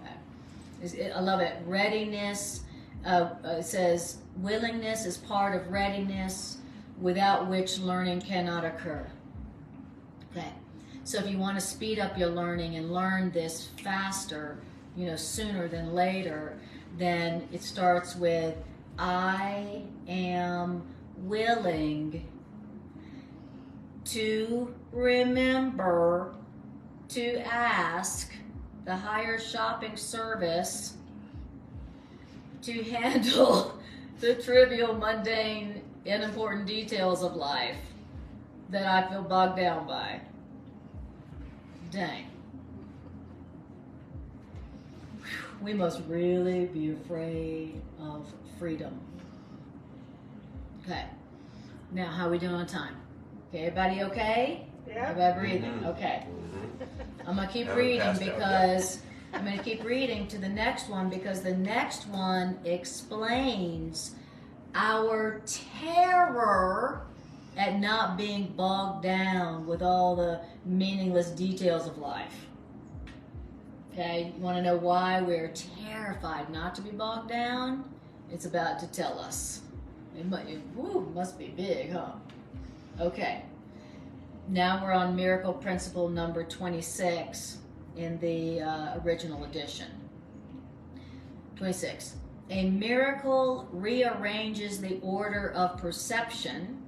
Okay. I love it. Readiness. It says willingness is part of readiness, without which learning cannot occur. Okay. So if you want to speed up your learning and learn this faster, sooner than later, then it starts with I am willing to remember to ask the higher shopping service to handle the trivial, mundane, unimportant details of life that I feel bogged down by. Dang. We must really be afraid of freedom. Okay. Now, how are we doing on time? Okay, everybody okay? Yeah. Everybody breathing? Okay. I'm going to keep reading because I'm going to keep reading to the next one, because the next one explains our terror at not being bogged down with all the meaningless details of life. Okay, you want to know why we're terrified not to be bogged down? It's about to tell us. It must be big, huh? Okay, now we're on miracle principle number 26 in the original edition. 26. A miracle rearranges the order of perception,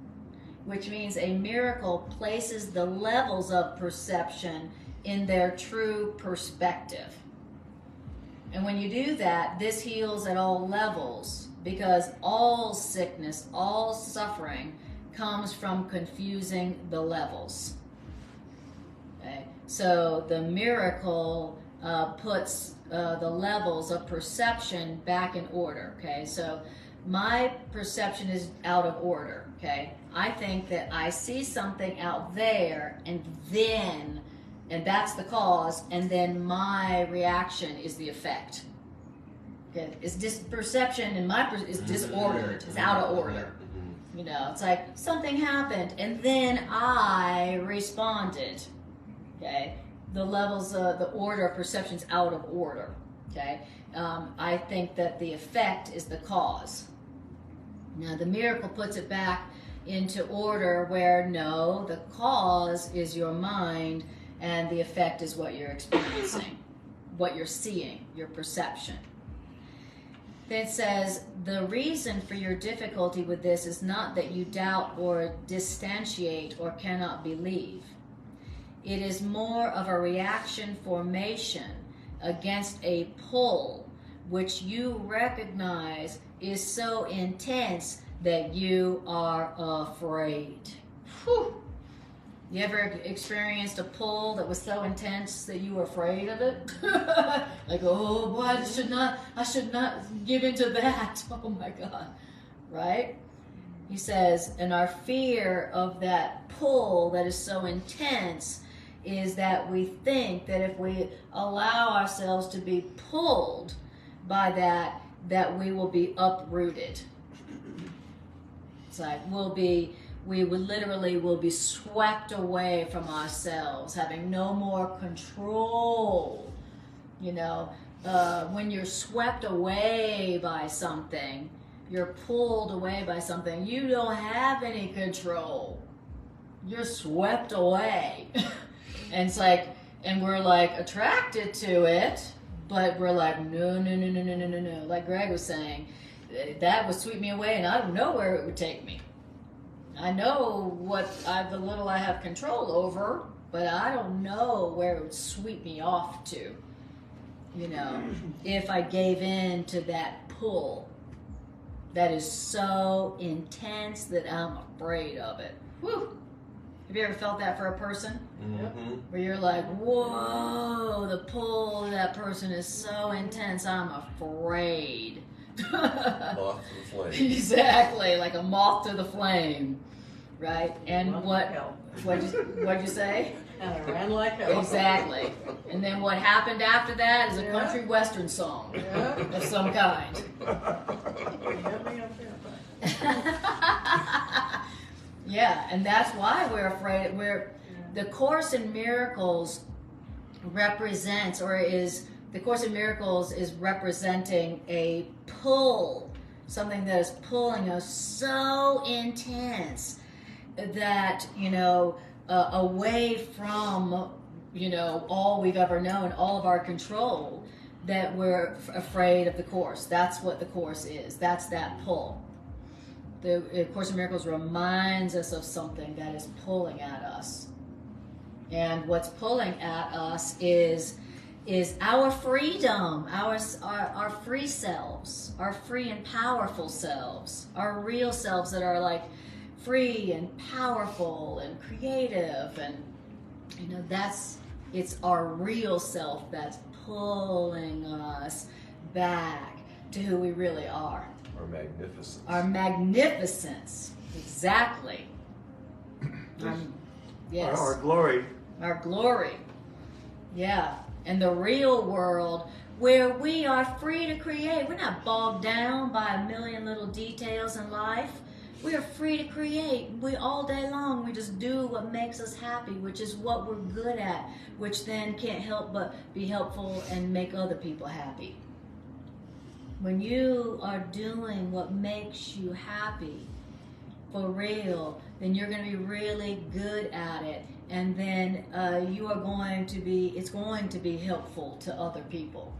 which means a miracle places the levels of perception in their true perspective. And when you do that, this heals at all levels, because all sickness, all suffering comes from confusing the levels. Okay? So the miracle puts the levels of perception back in order. Okay, so my perception is out of order. Okay, I think that I see something out there, and that's the cause, and then my reaction is the effect. Okay, it's perception, and is disordered. It's out of order. It's like something happened, and then I responded. Okay, the levels of the order of perception's out of order. Okay, I think that the effect is the cause. Now the miracle puts it back into order, where no, the cause is your mind, and the effect is what you're experiencing, what you're seeing, your perception. Then it says, the reason for your difficulty with this is not that you doubt or distantiate or cannot believe. It is more of a reaction formation against a pull, which you recognize is so intense that you are afraid. Whew. You ever experienced a pull that was so intense that you were afraid of it? Like, oh boy, I should not give into that. Oh my God, right? He says, and our fear of that pull that is so intense is that we think that if we allow ourselves to be pulled by that we will be uprooted. It's like we would literally will be swept away from ourselves, having no more control. When you're swept away by something, you're pulled away by something, you don't have any control. You're swept away. And it's like, and we're like attracted to it, but we're like, no. Like Greg was saying, that would sweep me away, and I don't know where it would take me. I know the little I have control over, but I don't know where it would sweep me off to, you know, if I gave in to that pull that is so intense that I'm afraid of it. Whew. Have you ever felt that for a person? Mm-hmm. Where you're like, whoa, the pull of that person is so intense, I'm afraid. Moth to the flame. Exactly, like a moth to the flame, right? And Run what? like hell. What'd you say? And I ran like hell. Exactly. And then what happened after that is a Yeah. country western song Yeah. of some kind. You got me up there, Yeah, and that's why we're afraid. The Course in Miracles represents, or is the Course in Miracles is representing a pull, something that is pulling us so intense that, you know, away from, you know, all we've ever known, all of our control, that we're afraid of the Course. That's what the Course is. That's that pull. The Course in Miracles reminds us of something that is pulling at us. And what's pulling at us is our freedom, our free selves, our free and powerful selves, our real selves that are like free and powerful and creative. And, you know, it's our real self that's pulling us back to who we really are. Our magnificence. Our magnificence, exactly. Yes. Our glory. Our glory. Yeah. And the real world where we are free to create. We're not bogged down by a million little details in life. We are free to create. We all day long, we just do what makes us happy, which is what we're good at, which then can't help but be helpful and make other people happy. When you are doing what makes you happy for real, then you're going to be really good at it. And then it's going to be helpful to other people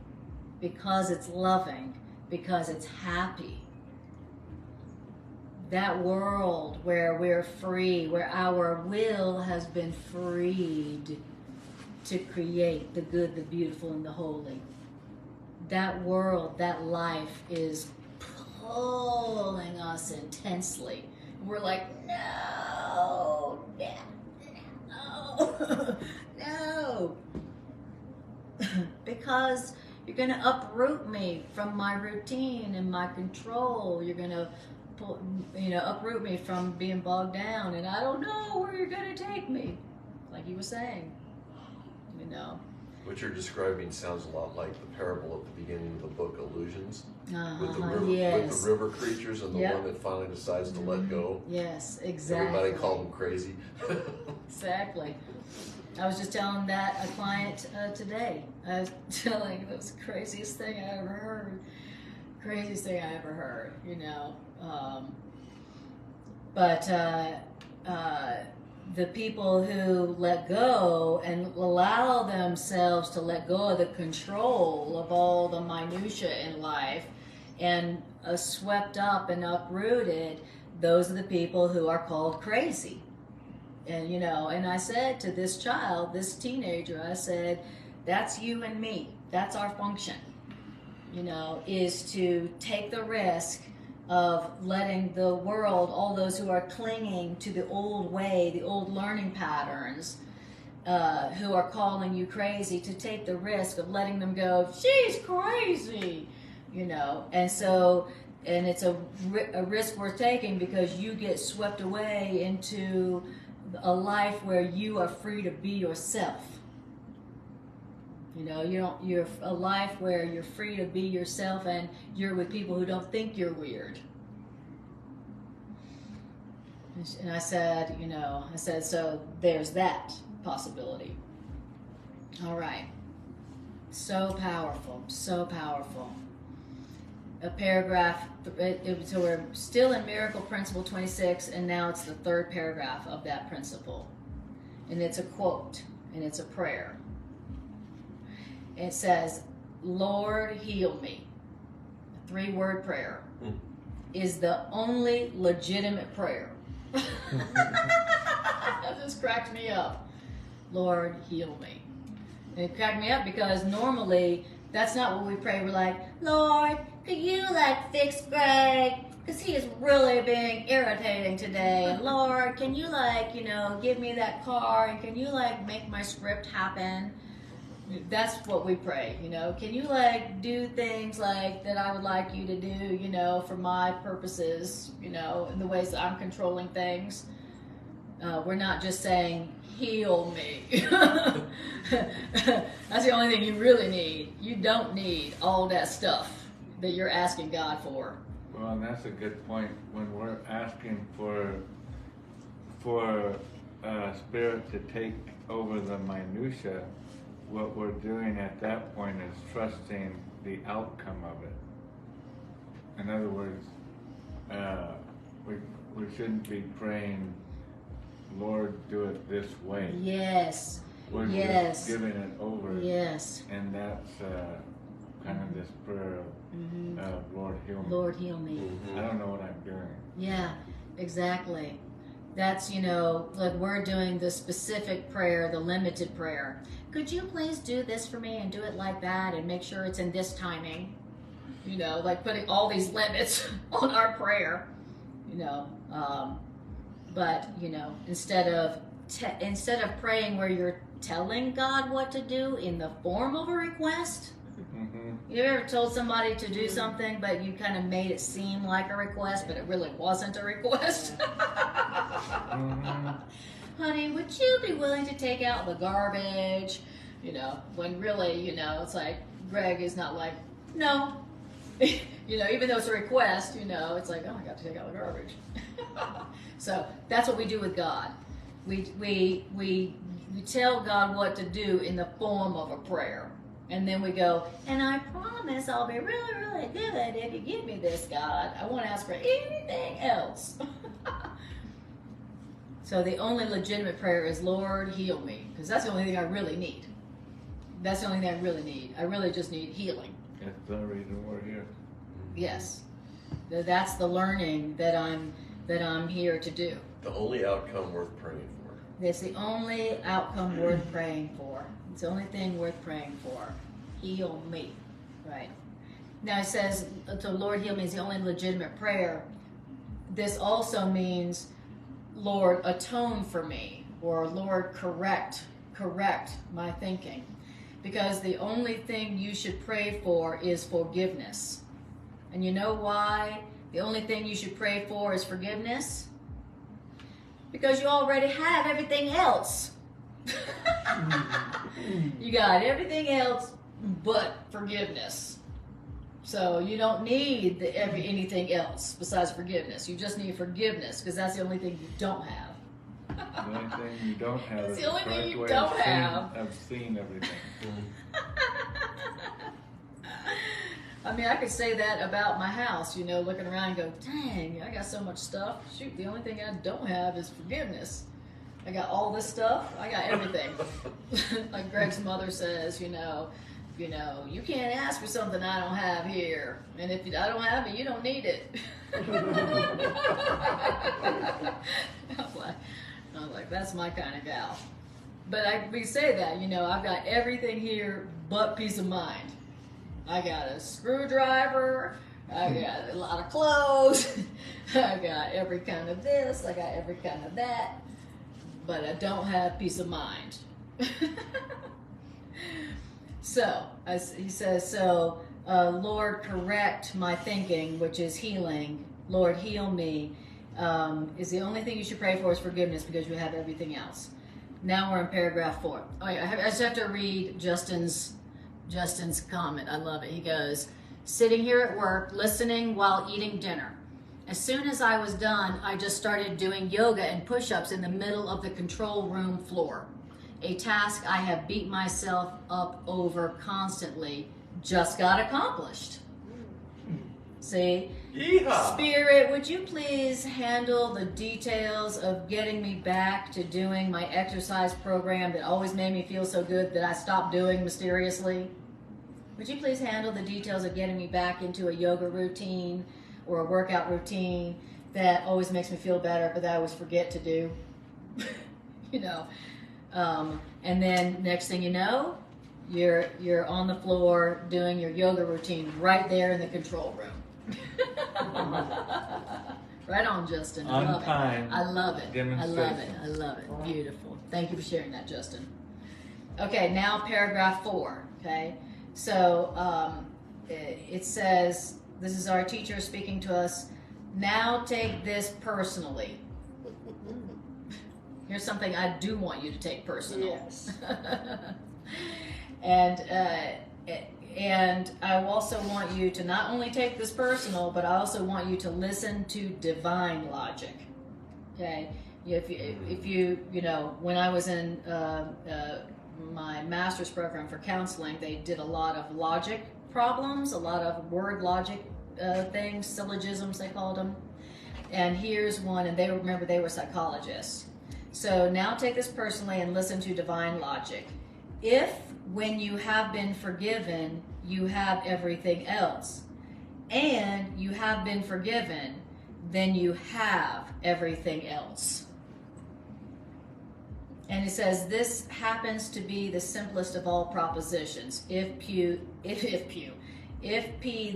because it's loving, because it's happy. That world where we're free, where our will has been freed to create the good, the beautiful, and the holy. That world, that life is pulling us intensely. We're like, no, no. Because you're going to uproot me from my routine and my control. You're going to uproot me from being bogged down, and I don't know where you're going to take me. Like you were saying, you know. What you're describing sounds a lot like the parable at the beginning of the book Illusions, with the river creatures and the one that finally decides to let go. Yes, exactly. Everybody called him crazy. Exactly. I was just telling that a client today. I was telling it was the craziest thing I ever heard. Craziest thing I ever heard, you know. The people who let go and allow themselves to let go of the control of all the minutia in life and swept up and uprooted, those are the people who are called crazy. And, you know, and I said to this child, this teenager, I said, that's you and me. That's our function, you know, is to take the risk of letting the world, all those who are clinging to the old way, the old learning patterns, who are calling you crazy, to take the risk of letting them go, she's crazy, you know. And so, and it's a risk worth taking because you get swept away into a life where you are free to be yourself. You know, you're a life where you're free to be yourself and you're with people who don't think you're weird. And I said, so there's that possibility. All right. So powerful, so powerful. A paragraph, so we're still in Miracle Principle 26, and now it's the third paragraph of that principle. And it's a quote, and it's a prayer. It says, Lord, heal me. A 3-word prayer is the only legitimate prayer. That just cracked me up. Lord, heal me. And it cracked me up because normally that's not what we pray. We're like, Lord, could you like fix Greg? Because he is really being irritating today. And Lord, can you like, you know, give me that car? And can you like make my script happen? That's what we pray, you know. Can you like do things like that I would like you to do, you know, for my purposes, you know, in the ways that I'm controlling things. We're not just saying, heal me. That's the only thing you really need. You don't need all that stuff that you're asking God for. Well, and that's a good point. When we're asking for Spirit to take over the minutia, what we're doing at that point is trusting the outcome of it. In other words, we shouldn't be praying, Lord, do it this way. Yes. We're just giving it over. Yes. And that's kind of this prayer of Lord, heal me. Lord, heal me. I don't know what I'm doing. Yeah, exactly. That's, you know, like we're doing the specific prayer, the limited prayer. Could you please do this for me and do it like that and make sure it's in this timing? You know, like putting all these limits on our prayer, you know. But, you know, instead of praying where you're telling God what to do in the form of a request, you ever told somebody to do something, but you kind of made it seem like a request, but it really wasn't a request? Honey, would you be willing to take out the garbage? You know, when really, you know, it's like Greg is not like, no. You know, even though it's a request, you know, it's like, oh, I got to take out the garbage. So that's what we do with God. We tell God what to do in the form of a prayer. And then we go, and I promise I'll be really, really good if you give me this, God. I won't ask for anything else. So the only legitimate prayer is, Lord, heal me. Because that's the only thing I really need. That's the only thing I really need. I really just need healing. That's the reason we're here. Yes. That's the learning that I'm here to do. The only outcome worth praying for. It's the only outcome worth praying for. It's the only thing worth praying for. Heal me. Right. Now it says, the Lord heal me is the only legitimate prayer. This also means, Lord, atone for me. Or Lord, correct my thinking. Because the only thing you should pray for is forgiveness. And you know why the only thing you should pray for is forgiveness? Because you already have everything else. You got everything else but forgiveness. So you don't need anything else besides forgiveness. You just need forgiveness because that's the only thing you don't have. The only thing you don't have It's is the only correct thing you way don't of have. I've seen everything. I mean, I could say that about my house, you know, looking around and go, dang, I got so much stuff. Shoot, the only thing I don't have is forgiveness. I got all this stuff. I got everything. Like Greg's mother says, you know, you can't ask for something I don't have here. And if I don't have it, you don't need it. I was like, that's my kind of gal. But we say that, you know, I've got everything here but peace of mind. I got a screwdriver, I got a lot of clothes, I got every kind of this, I got every kind of that, but I don't have peace of mind. So, he says, Lord, correct my thinking, which is healing. Lord, heal me. Is the only thing you should pray for is forgiveness because you have everything else. Now we're in paragraph 4. I just have to read Justin's comment. I love it. He goes, sitting here at work, listening while eating dinner. As soon as I was done, I just started doing yoga and push-ups in the middle of the control room floor. A task I have beat myself up over constantly just got accomplished. See? Yeehaw! Spirit, would you please handle the details of getting me back to doing my exercise program that always made me feel so good that I stopped doing mysteriously? Would you please handle the details of getting me back into a yoga routine or a workout routine that always makes me feel better but that I always forget to do? You know, And then next thing you know, you're on the floor doing your yoga routine right there in the control room. Right on, Justin. I love it. I love it. I love it. I love it. Beautiful. Thank you for sharing that, Justin. Okay, now paragraph 4. Okay, so it says, this is our teacher speaking to us. Now take this personally. Here's something I do want you to take personal. Yes. And I also want you to not only take this personal, but I also want you to listen to divine logic. Okay? If you know, when I was in my master's program for counseling, they did a lot of logic problems, a lot of word logic things, syllogisms they called them. And here's one, and they were psychologists. So now take this personally and listen to divine logic. If, when you have been forgiven, you have everything else, and you have been forgiven, then you have everything else. And it says this happens to be the simplest of all propositions. If P,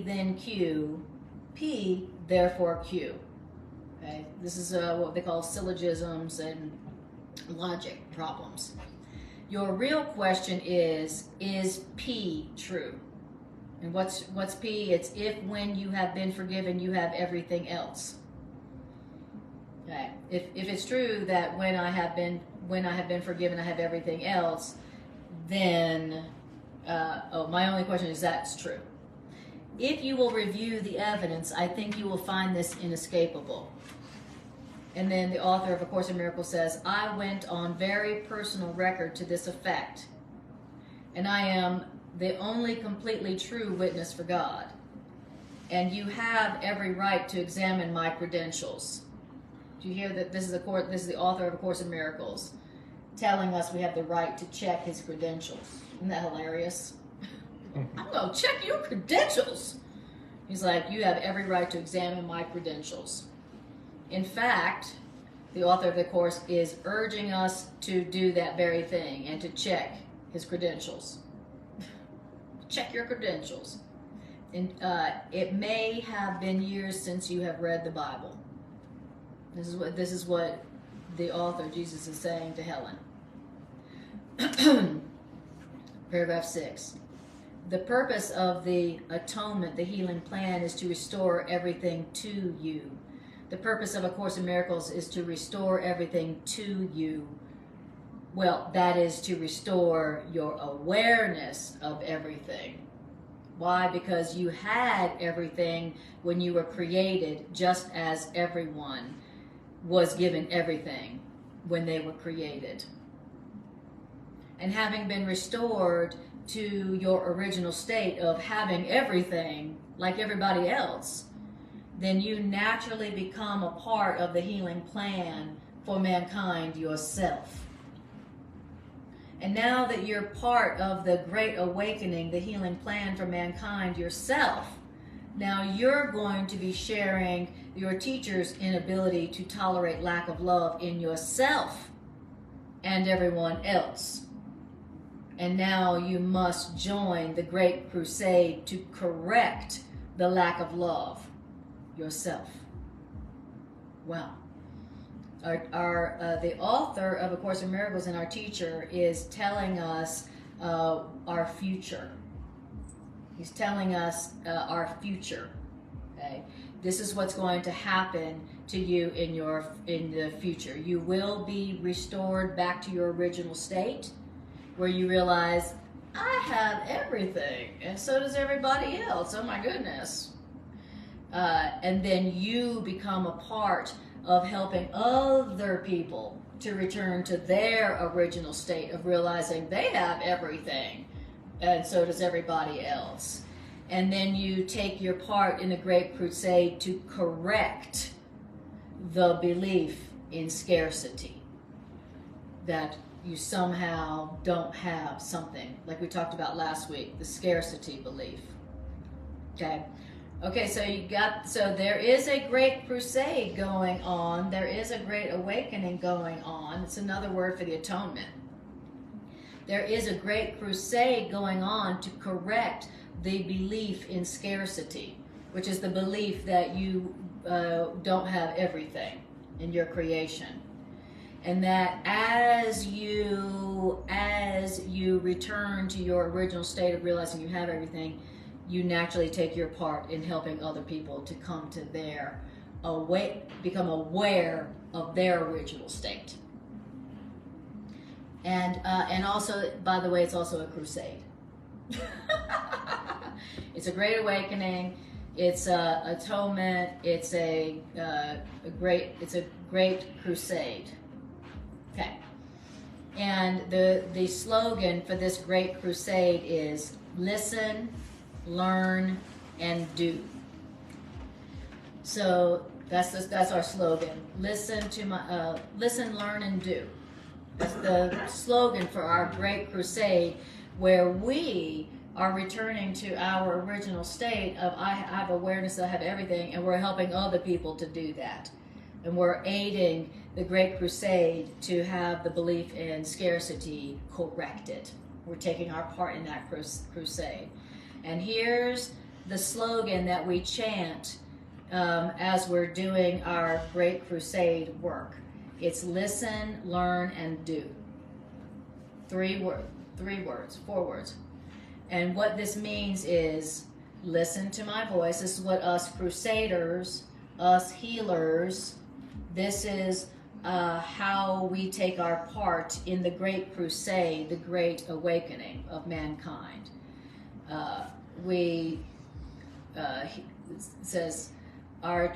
then Q, P, therefore Q. Okay, this is what they call syllogisms and logic problems. Your real question is P true? And what's P? It's if, when you have been forgiven, you have everything else. Okay. If it's true that when I have been forgiven, I have everything else, then my only question is that's true. If you will review the evidence, I think you will find this inescapable. And then the author of A Course in Miracles says, I went on very personal record to this effect, and I am the only completely true witness for God. And you have every right to examine my credentials. Do you hear that? This is the author of A Course in Miracles telling us we have the right to check his credentials. Isn't that hilarious? I'm going to check your credentials. He's like, you have every right to examine my credentials. In fact, the author of the Course is urging us to do that very thing and to check his credentials. Check your credentials. And it may have been years since you have read the Bible. This is what the author, Jesus, is saying to Helen. Paragraph 6. The purpose of the atonement, the healing plan, is to restore everything to you. The purpose of A Course in Miracles is to restore everything to you. Well, that is to restore your awareness of everything. Why? Because you had everything when you were created, just as everyone was given everything when they were created. And having been restored to your original state of having everything like everybody else, then you naturally become a part of the healing plan for mankind yourself. And now that you're part of the Great Awakening, the healing plan for mankind yourself, now you're going to be sharing your teacher's inability to tolerate lack of love in yourself and everyone else. And now you must join the great crusade to correct the lack of love yourself. Wow. The author of A Course in Miracles and our teacher is telling us our future. He's telling us our future. Okay, this is what's going to happen to you in the future. You will be restored back to your original state, where you realize I have everything, and so does everybody else. Oh my goodness! And then you become a part of helping other people to return to their original state of realizing they have everything, and so does everybody else. And then you take your part in the Great Crusade to correct the belief in scarcity, that you somehow don't have something, like we talked about last week, the scarcity belief. Okay, so there is a great crusade going on. There is a great awakening going on. It's another word for the atonement. there is a great crusade going on to correct the belief in scarcity, which is the belief that you don't have everything in your creation. And that as you return to your original state of realizing you have everything, you naturally take your part in helping other people to come to their become aware of their original state. And also, by the way, it's also a crusade. It's a great awakening. It's a atonement. It's a great crusade. Okay. And the slogan for this great crusade is listen, learn, and do. So that's our slogan. Listen, learn, and do. That's the slogan for our great crusade, where we are returning to our original state of I have awareness, I have everything, and we're helping other people to do that. And we're aiding the great crusade to have the belief in scarcity corrected. We're taking our part in that crusade. And here's the slogan that we chant as we're doing our great crusade work. It's listen, learn, and do. 4 words. And what this means is listen to my voice. This is what us crusaders, us healers, this is how we take our part in the great crusade, the great awakening of mankind. It says,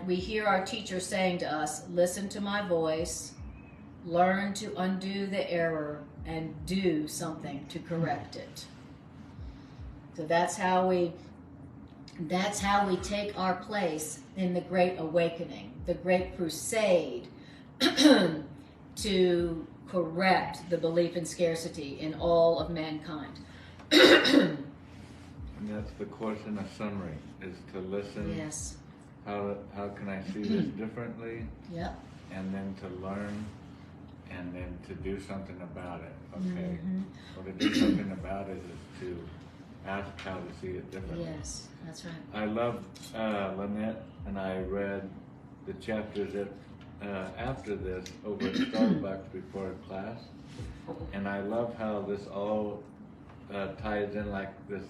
we hear our teacher saying to us, listen to my voice, learn to undo the error, and do something to correct it. So that's how we take our place in the great awakening, the great crusade to correct the belief in scarcity in all of mankind. And that's the course in a summary, is to listen. Yes. How can I see this differently? Yep. And then to learn, and then to do something about it. Okay. Mm-hmm. Well, to do something about it is to ask how to see it differently. Yes, that's right. I love Lynette and I read the chapters that after this over at Starbucks before class, and I love how this all ties in like this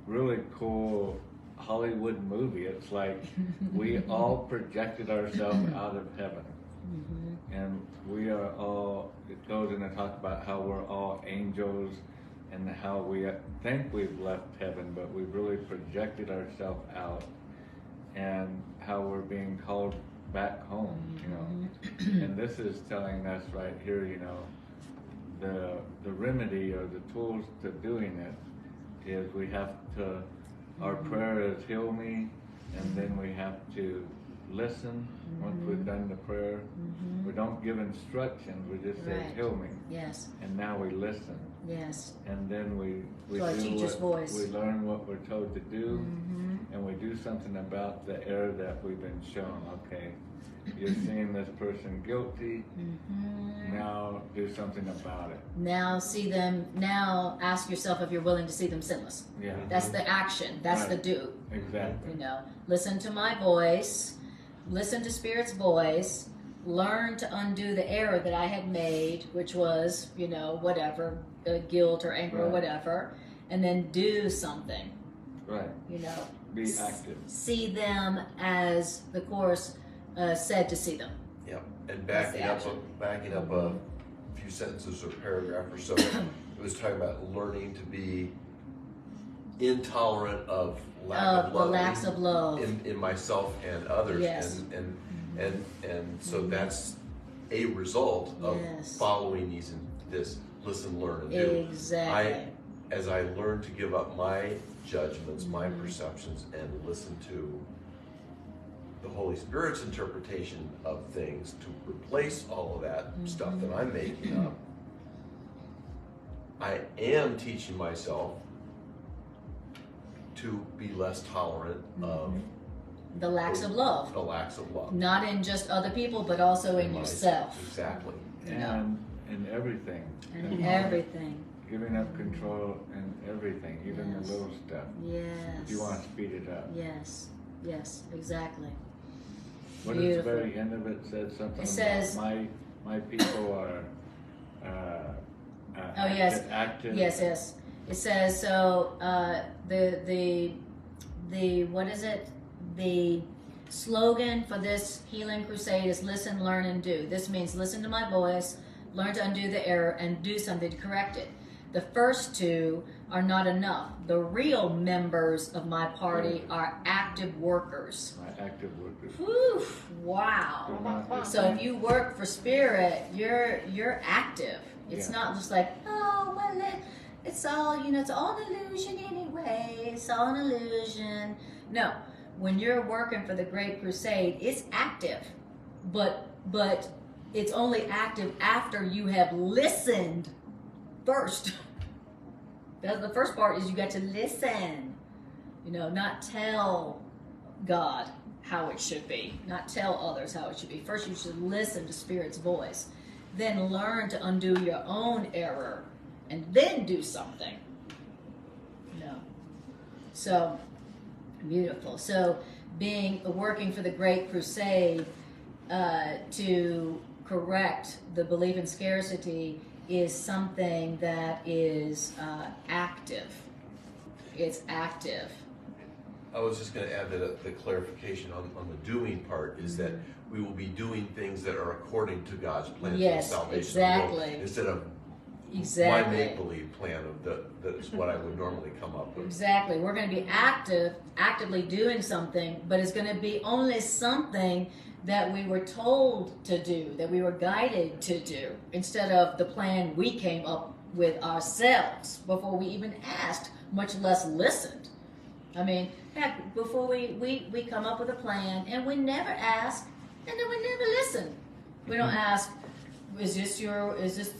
really cool Hollywood movie. It's like we all projected ourselves out of heaven. Mm-hmm. And we are all, it goes in to talk about how we're all angels and how we think we've left heaven, but we've really projected ourselves out, and how we're being called back home, you know. And this is telling us right here, you know, the remedy or the tools to doing it is we have to, our prayer is heal me, and then we have to listen. Once we've done the prayer, we don't give instructions, we just say heal me. Yes. And now we listen. Yes. And then we to our teacher's voice. We learn what we're told to do, and we do something about the error that we've been shown. Okay, you're seeing this person guilty, now do something about it. Now ask yourself if you're willing to see them sinless. Yeah. That's the action, that's the do. Exactly. You know, listen to my voice, listen to Spirit's voice, learn to undo the error that I had made, which was, you know, whatever, guilt or anger or whatever, and then do something. Right. You know, be active. See them as the Course said to see them. Yep. And backing up a few sentences or paragraph or so, it was talking about learning to be intolerant of lack of love in myself and others. Yes. And so that's a result of following this listen, learn, and do. Exactly. As I learn to give up my judgments, my perceptions, and listen to the Holy Spirit's interpretation of things to replace all of that stuff that I'm making up, I am teaching myself to be less tolerant of the lacks of love. The lacks of love. Not in just other people, but also in yourself. Exactly. in everything. And everything. Giving up control in everything, even Yes. the little stuff. Yes. If you want to speed it up. Yes. Yes, exactly. What is the Beautiful. very end of it? Said something It says- about my people are Oh, yes. active. Yes, yes. It says, so, the what is it? The slogan for this healing crusade is listen, learn, and do. This means listen to my voice, learn to undo the error, and do something to correct it. The first two are not enough. The real members of my party are active workers. My active workers. Whew, wow. So if you work for Spirit, you're active. It's Yeah. not just like, oh, well, it's all, it's all an illusion anyway. It's all an illusion. No, when you're working for the Great Crusade, it's active. But it's only active after you have listened first. That's the first part, is you got to listen. Not tell God how it should be, not tell others how it should be. First, you should listen to Spirit's voice, then learn to undo your own error, and then do something. So beautiful. So working for the Great Crusade to correct the belief in scarcity is something that is active. It's active. I was just going to add that the clarification on the doing part is that we will be doing things that are according to God's plan for the salvation of the world, instead of my make-believe plan of that is what I would normally come up with. Exactly. We're going to be actively doing something, but it's going to be only something that we were told to do, that we were guided to do, instead of the plan we came up with ourselves before we even asked, much less listened. I mean, heck, before we come up with a plan and we never ask, and then we never listen. We don't ask, is this your will? Is this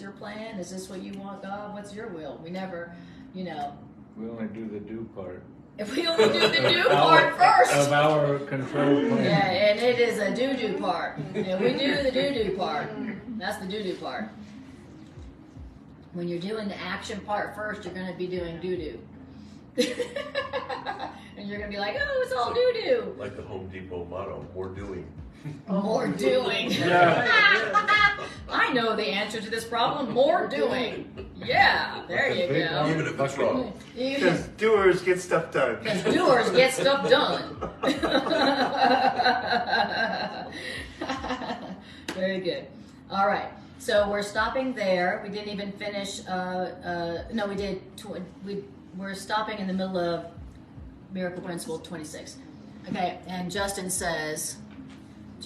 your plan? Is this what you want, God? What's your will? We never, We only do the do part. If we only do the do part first. Of our control plan. Yeah, and it is a do-do part. Yeah, we do the do-do part. That's the do-do part. When you're doing the action part first, you're going to be doing do-do. And you're going to be like, oh, it's all do-do. Like the Home Depot motto, more doing. More doing. Yeah. I know the answer to this problem. More doing. Yeah, there you go. Even if it's wrong. Because doers get stuff done. Because doers get stuff done. Very good. All right. So we're stopping there. We didn't even finish. No, we did. We're stopping in the middle of Miracle Principle 26. Okay. And Justin says.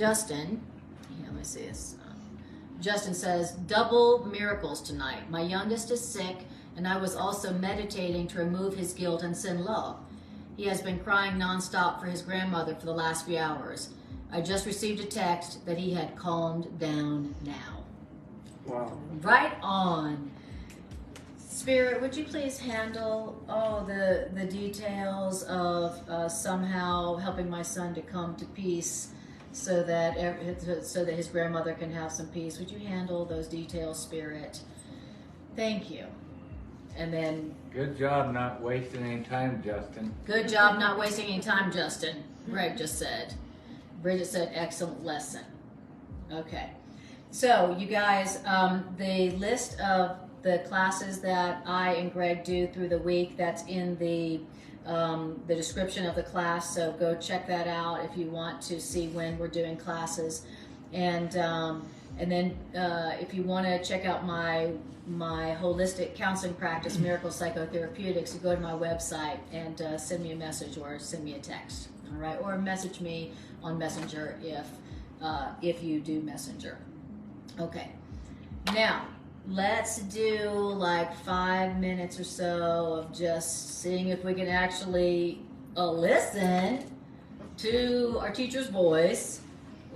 Let me see this. Justin says, double miracles tonight. My youngest is sick, and I was also meditating to remove his guilt and send love. He has been crying nonstop for his grandmother for the last few hours. I just received a text that he had calmed down now. Wow. Right on. Spirit, would you please handle the details of somehow helping my son to come to peace, so that his grandmother can have some peace? Would you handle those details, Spirit? Thank you. And then... Good job not wasting any time, Justin. Good job not wasting any time, Justin. Greg just said. Bridget said, excellent lesson. Okay. So, you guys, the list of the classes that I and Greg do through the week, that's in the description of the class, so go check that out if you want to see when we're doing classes. And then if you want to check out my holistic counseling practice, Miracle Psychotherapeutics, you go to my website and send me a message or send me a text, all right? Or message me on Messenger if you do Messenger. Okay. Now, let's do like 5 minutes or so of just seeing if we can actually listen to our teacher's voice,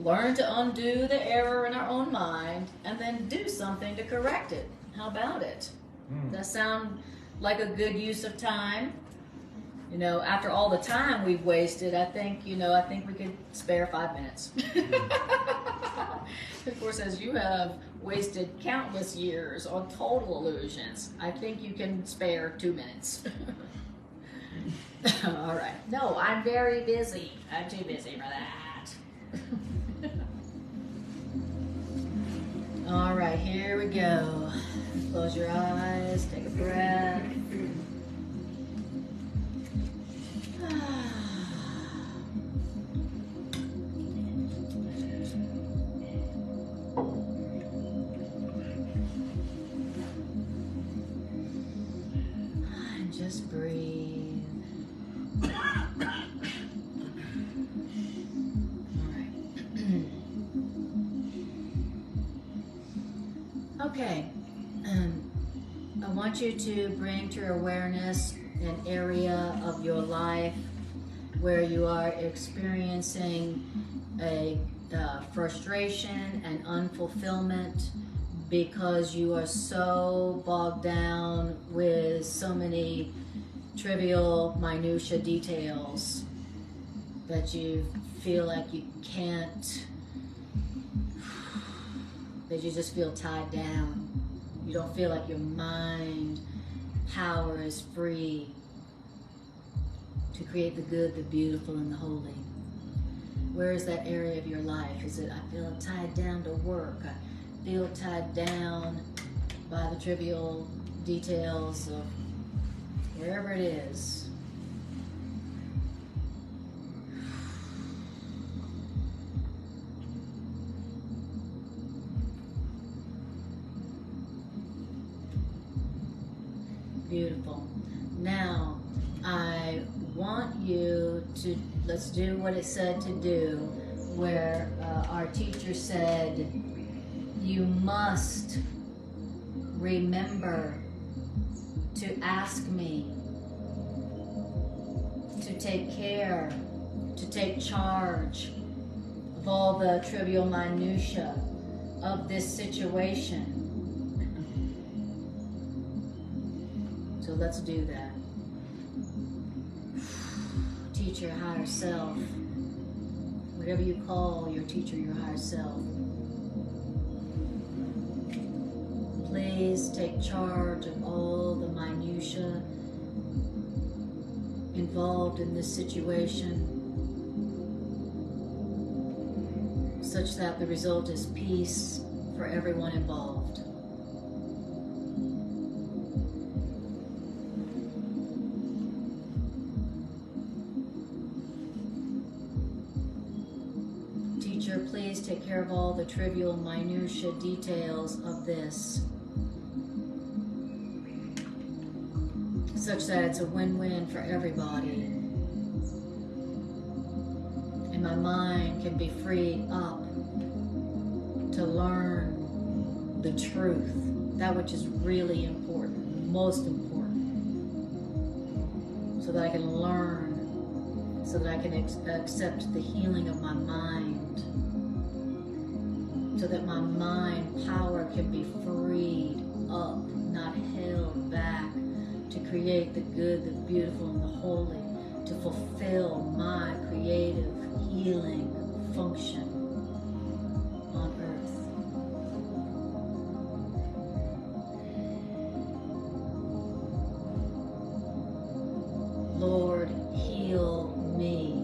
learn to undo the error in our own mind, and then do something to correct it. How about it? Does that sound like a good use of time? After all the time we've wasted, I think we could spare 5 minutes. Of course, as you have wasted countless years on total illusions, I think you can spare 2 minutes. All right. No, I'm very busy. I'm too busy for that. All right, here we go. Close your eyes, take a breath. And just breathe. All right. Okay. I want you to bring to your awareness an area of your life where you are experiencing a frustration and unfulfillment because you are so bogged down with so many trivial minutia details that you feel like you can't, that you just feel tied down. You don't feel like your mind power is free to create the good, the beautiful, and the holy. Where is that area of your life? Is it, I feel tied down to work. I feel tied down by the trivial details of wherever it is. Beautiful. Now, I want you to, let's do what it said to do, where our teacher said, you must remember to ask me to take care, to take charge of all the trivial minutia of this situation. So let's do that. Teach your higher self. Whatever you call your teacher, your higher self. Please take charge of all the minutia involved in this situation, such that the result is peace for everyone involved. Please take care of all the trivial minutia details of this, such that it's a win-win for everybody. And my mind can be freed up to learn the truth, that which is really important, most important, so that I can learn, so that I can accept the healing of my mind, so that my mind power can be freed up, not held back, to create the good, the beautiful, and the holy, to fulfill my creative healing function on earth. Lord, heal me.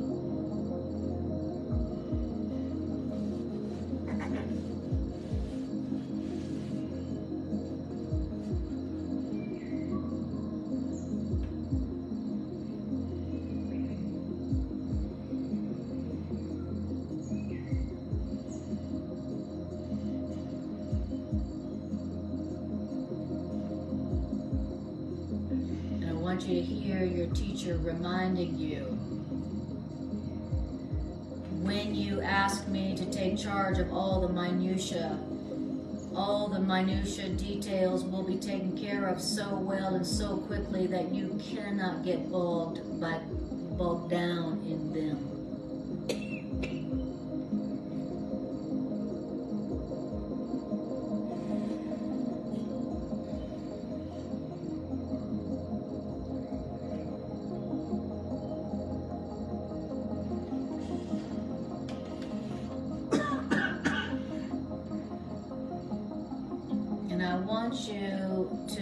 I want you to hear your teacher reminding you, when you ask me to take charge of all the minutia details will be taken care of so well and so quickly that you cannot get bogged down in them.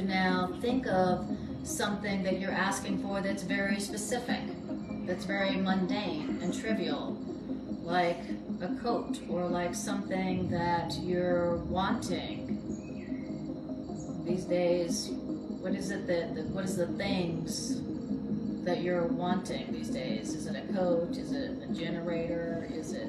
to now think of something that you're asking for that's very specific, that's very mundane and trivial, like a coat or like something that you're wanting. These days, what is it what is the things that you're wanting these days? Is it a coat? Is it a generator? Is it...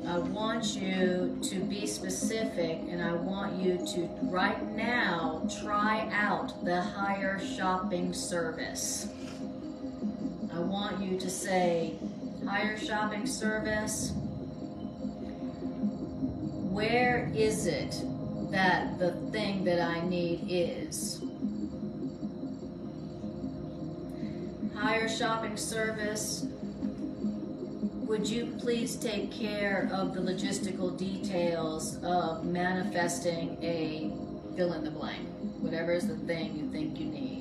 I want you to be specific, and I want you to right now try out the hire shopping service. I want you to say, hire shopping service, where is it that the thing that I need is? Hire shopping service, would you please take care of the logistical details of manifesting a fill in the blank, whatever is the thing you think you need.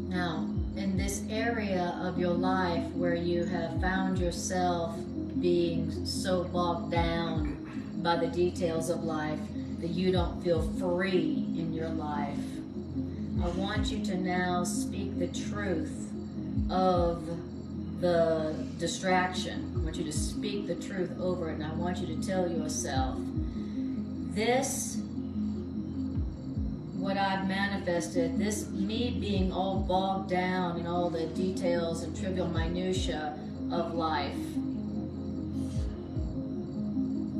Now, in this area of your life where you have found yourself being so bogged down by the details of life that you don't feel free in your life, I want you to now speak the truth of the distraction. I want you to speak the truth over it, and I want you to tell yourself, this, what I've manifested, this me being all bogged down in all the details and trivial minutia of life,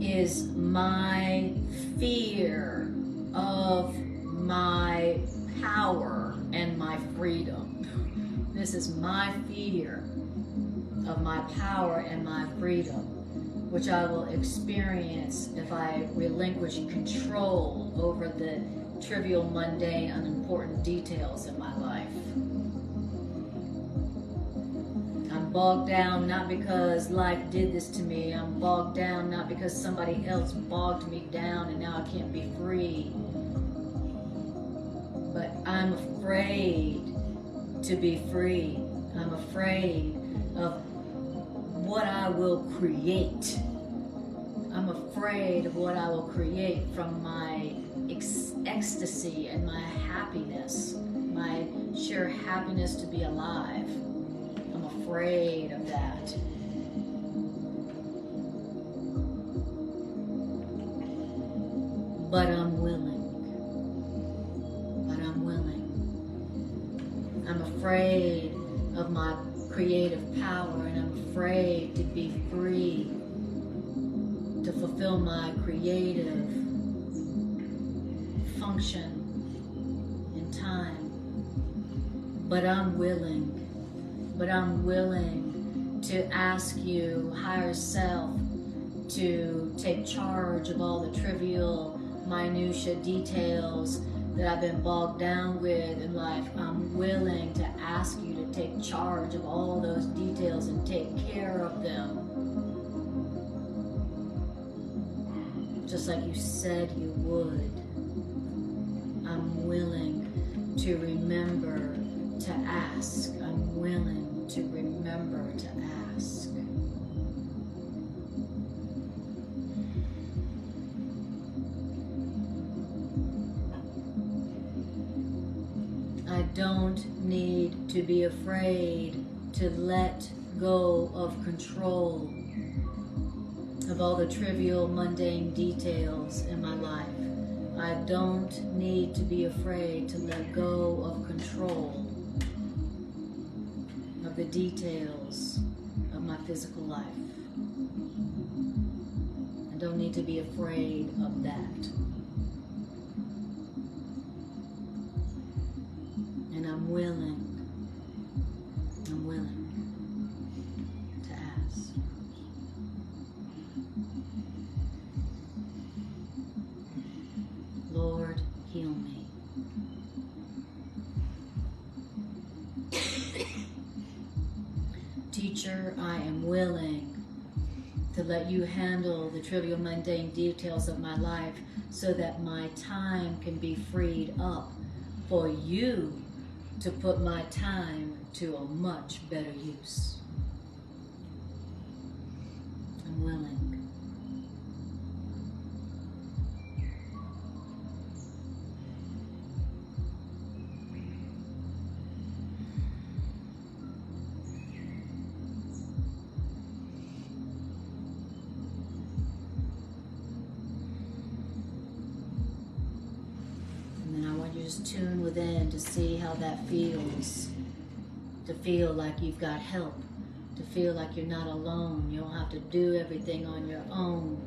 is my fear of my power and my freedom. This is my fear of my power and my freedom, which I will experience if I relinquish control over the trivial, mundane, unimportant details in my life. I'm bogged down not because life did this to me. I'm bogged down not because somebody else bogged me down and now I can't be free. But I'm afraid to be free. I'm afraid of what I will create. I'm afraid of what I will create from my ecstasy and my happiness, my sheer happiness to be alive. I'm afraid of that. But I'm willing. But I'm willing. I'm afraid of my creative power, and I'm afraid to be free, to fulfill my creative function in time. But I'm willing. But I'm willing to ask you, higher self, to take charge of all the trivial, minutia details that I've been bogged down with in life. I'm willing to ask you to take charge of all those details and take care of them. Just like you said you would. I'm willing to remember to ask. I'm willing to remember to ask. I don't need to be afraid to let go of control of all the trivial, mundane details in my life. I don't need to be afraid to let go of control of the details of my physical life. I don't need to be afraid of that. And I'm willing to ask. Lord, heal me. Teacher, I am willing to let you handle the trivial, mundane details of my life so that my time can be freed up for you to put my time to a much better use. I'm willing. Just tune within to see how that feels. To feel like you've got help. To feel like you're not alone. You don't have to do everything on your own.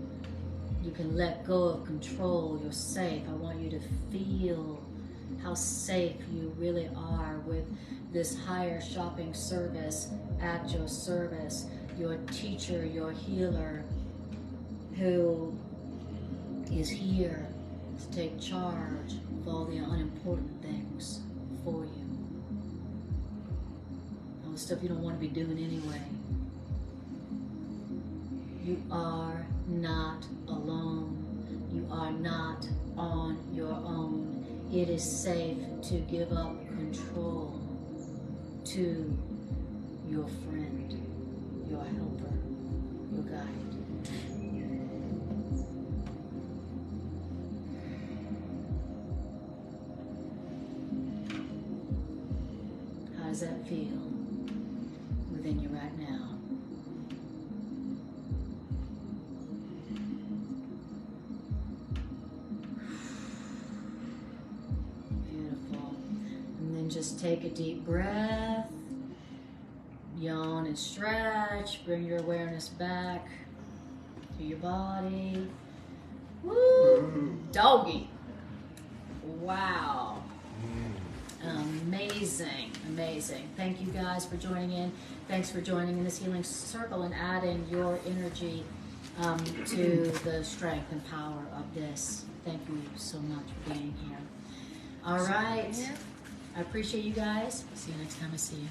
You can let go of control. You're safe. I want you to feel how safe you really are with this higher shopping service at your service. Your teacher, your healer, who is here to take charge of all the unimportant things for you. All the stuff you don't want to be doing anyway. You are not alone. You are not on your own. It is safe to give up control to your friend, your helper, your guide. How does that feel within you right now? Beautiful. And then just take a deep breath. Yawn and stretch. Bring your awareness back to your body. Woo! Doggy. Wow. Amazing, amazing. Thank you guys for joining in. Thanks for joining in this healing circle and adding your energy to the strength and power of this. Thank you so much for being here. All right. I appreciate you guys. See you next time I see you.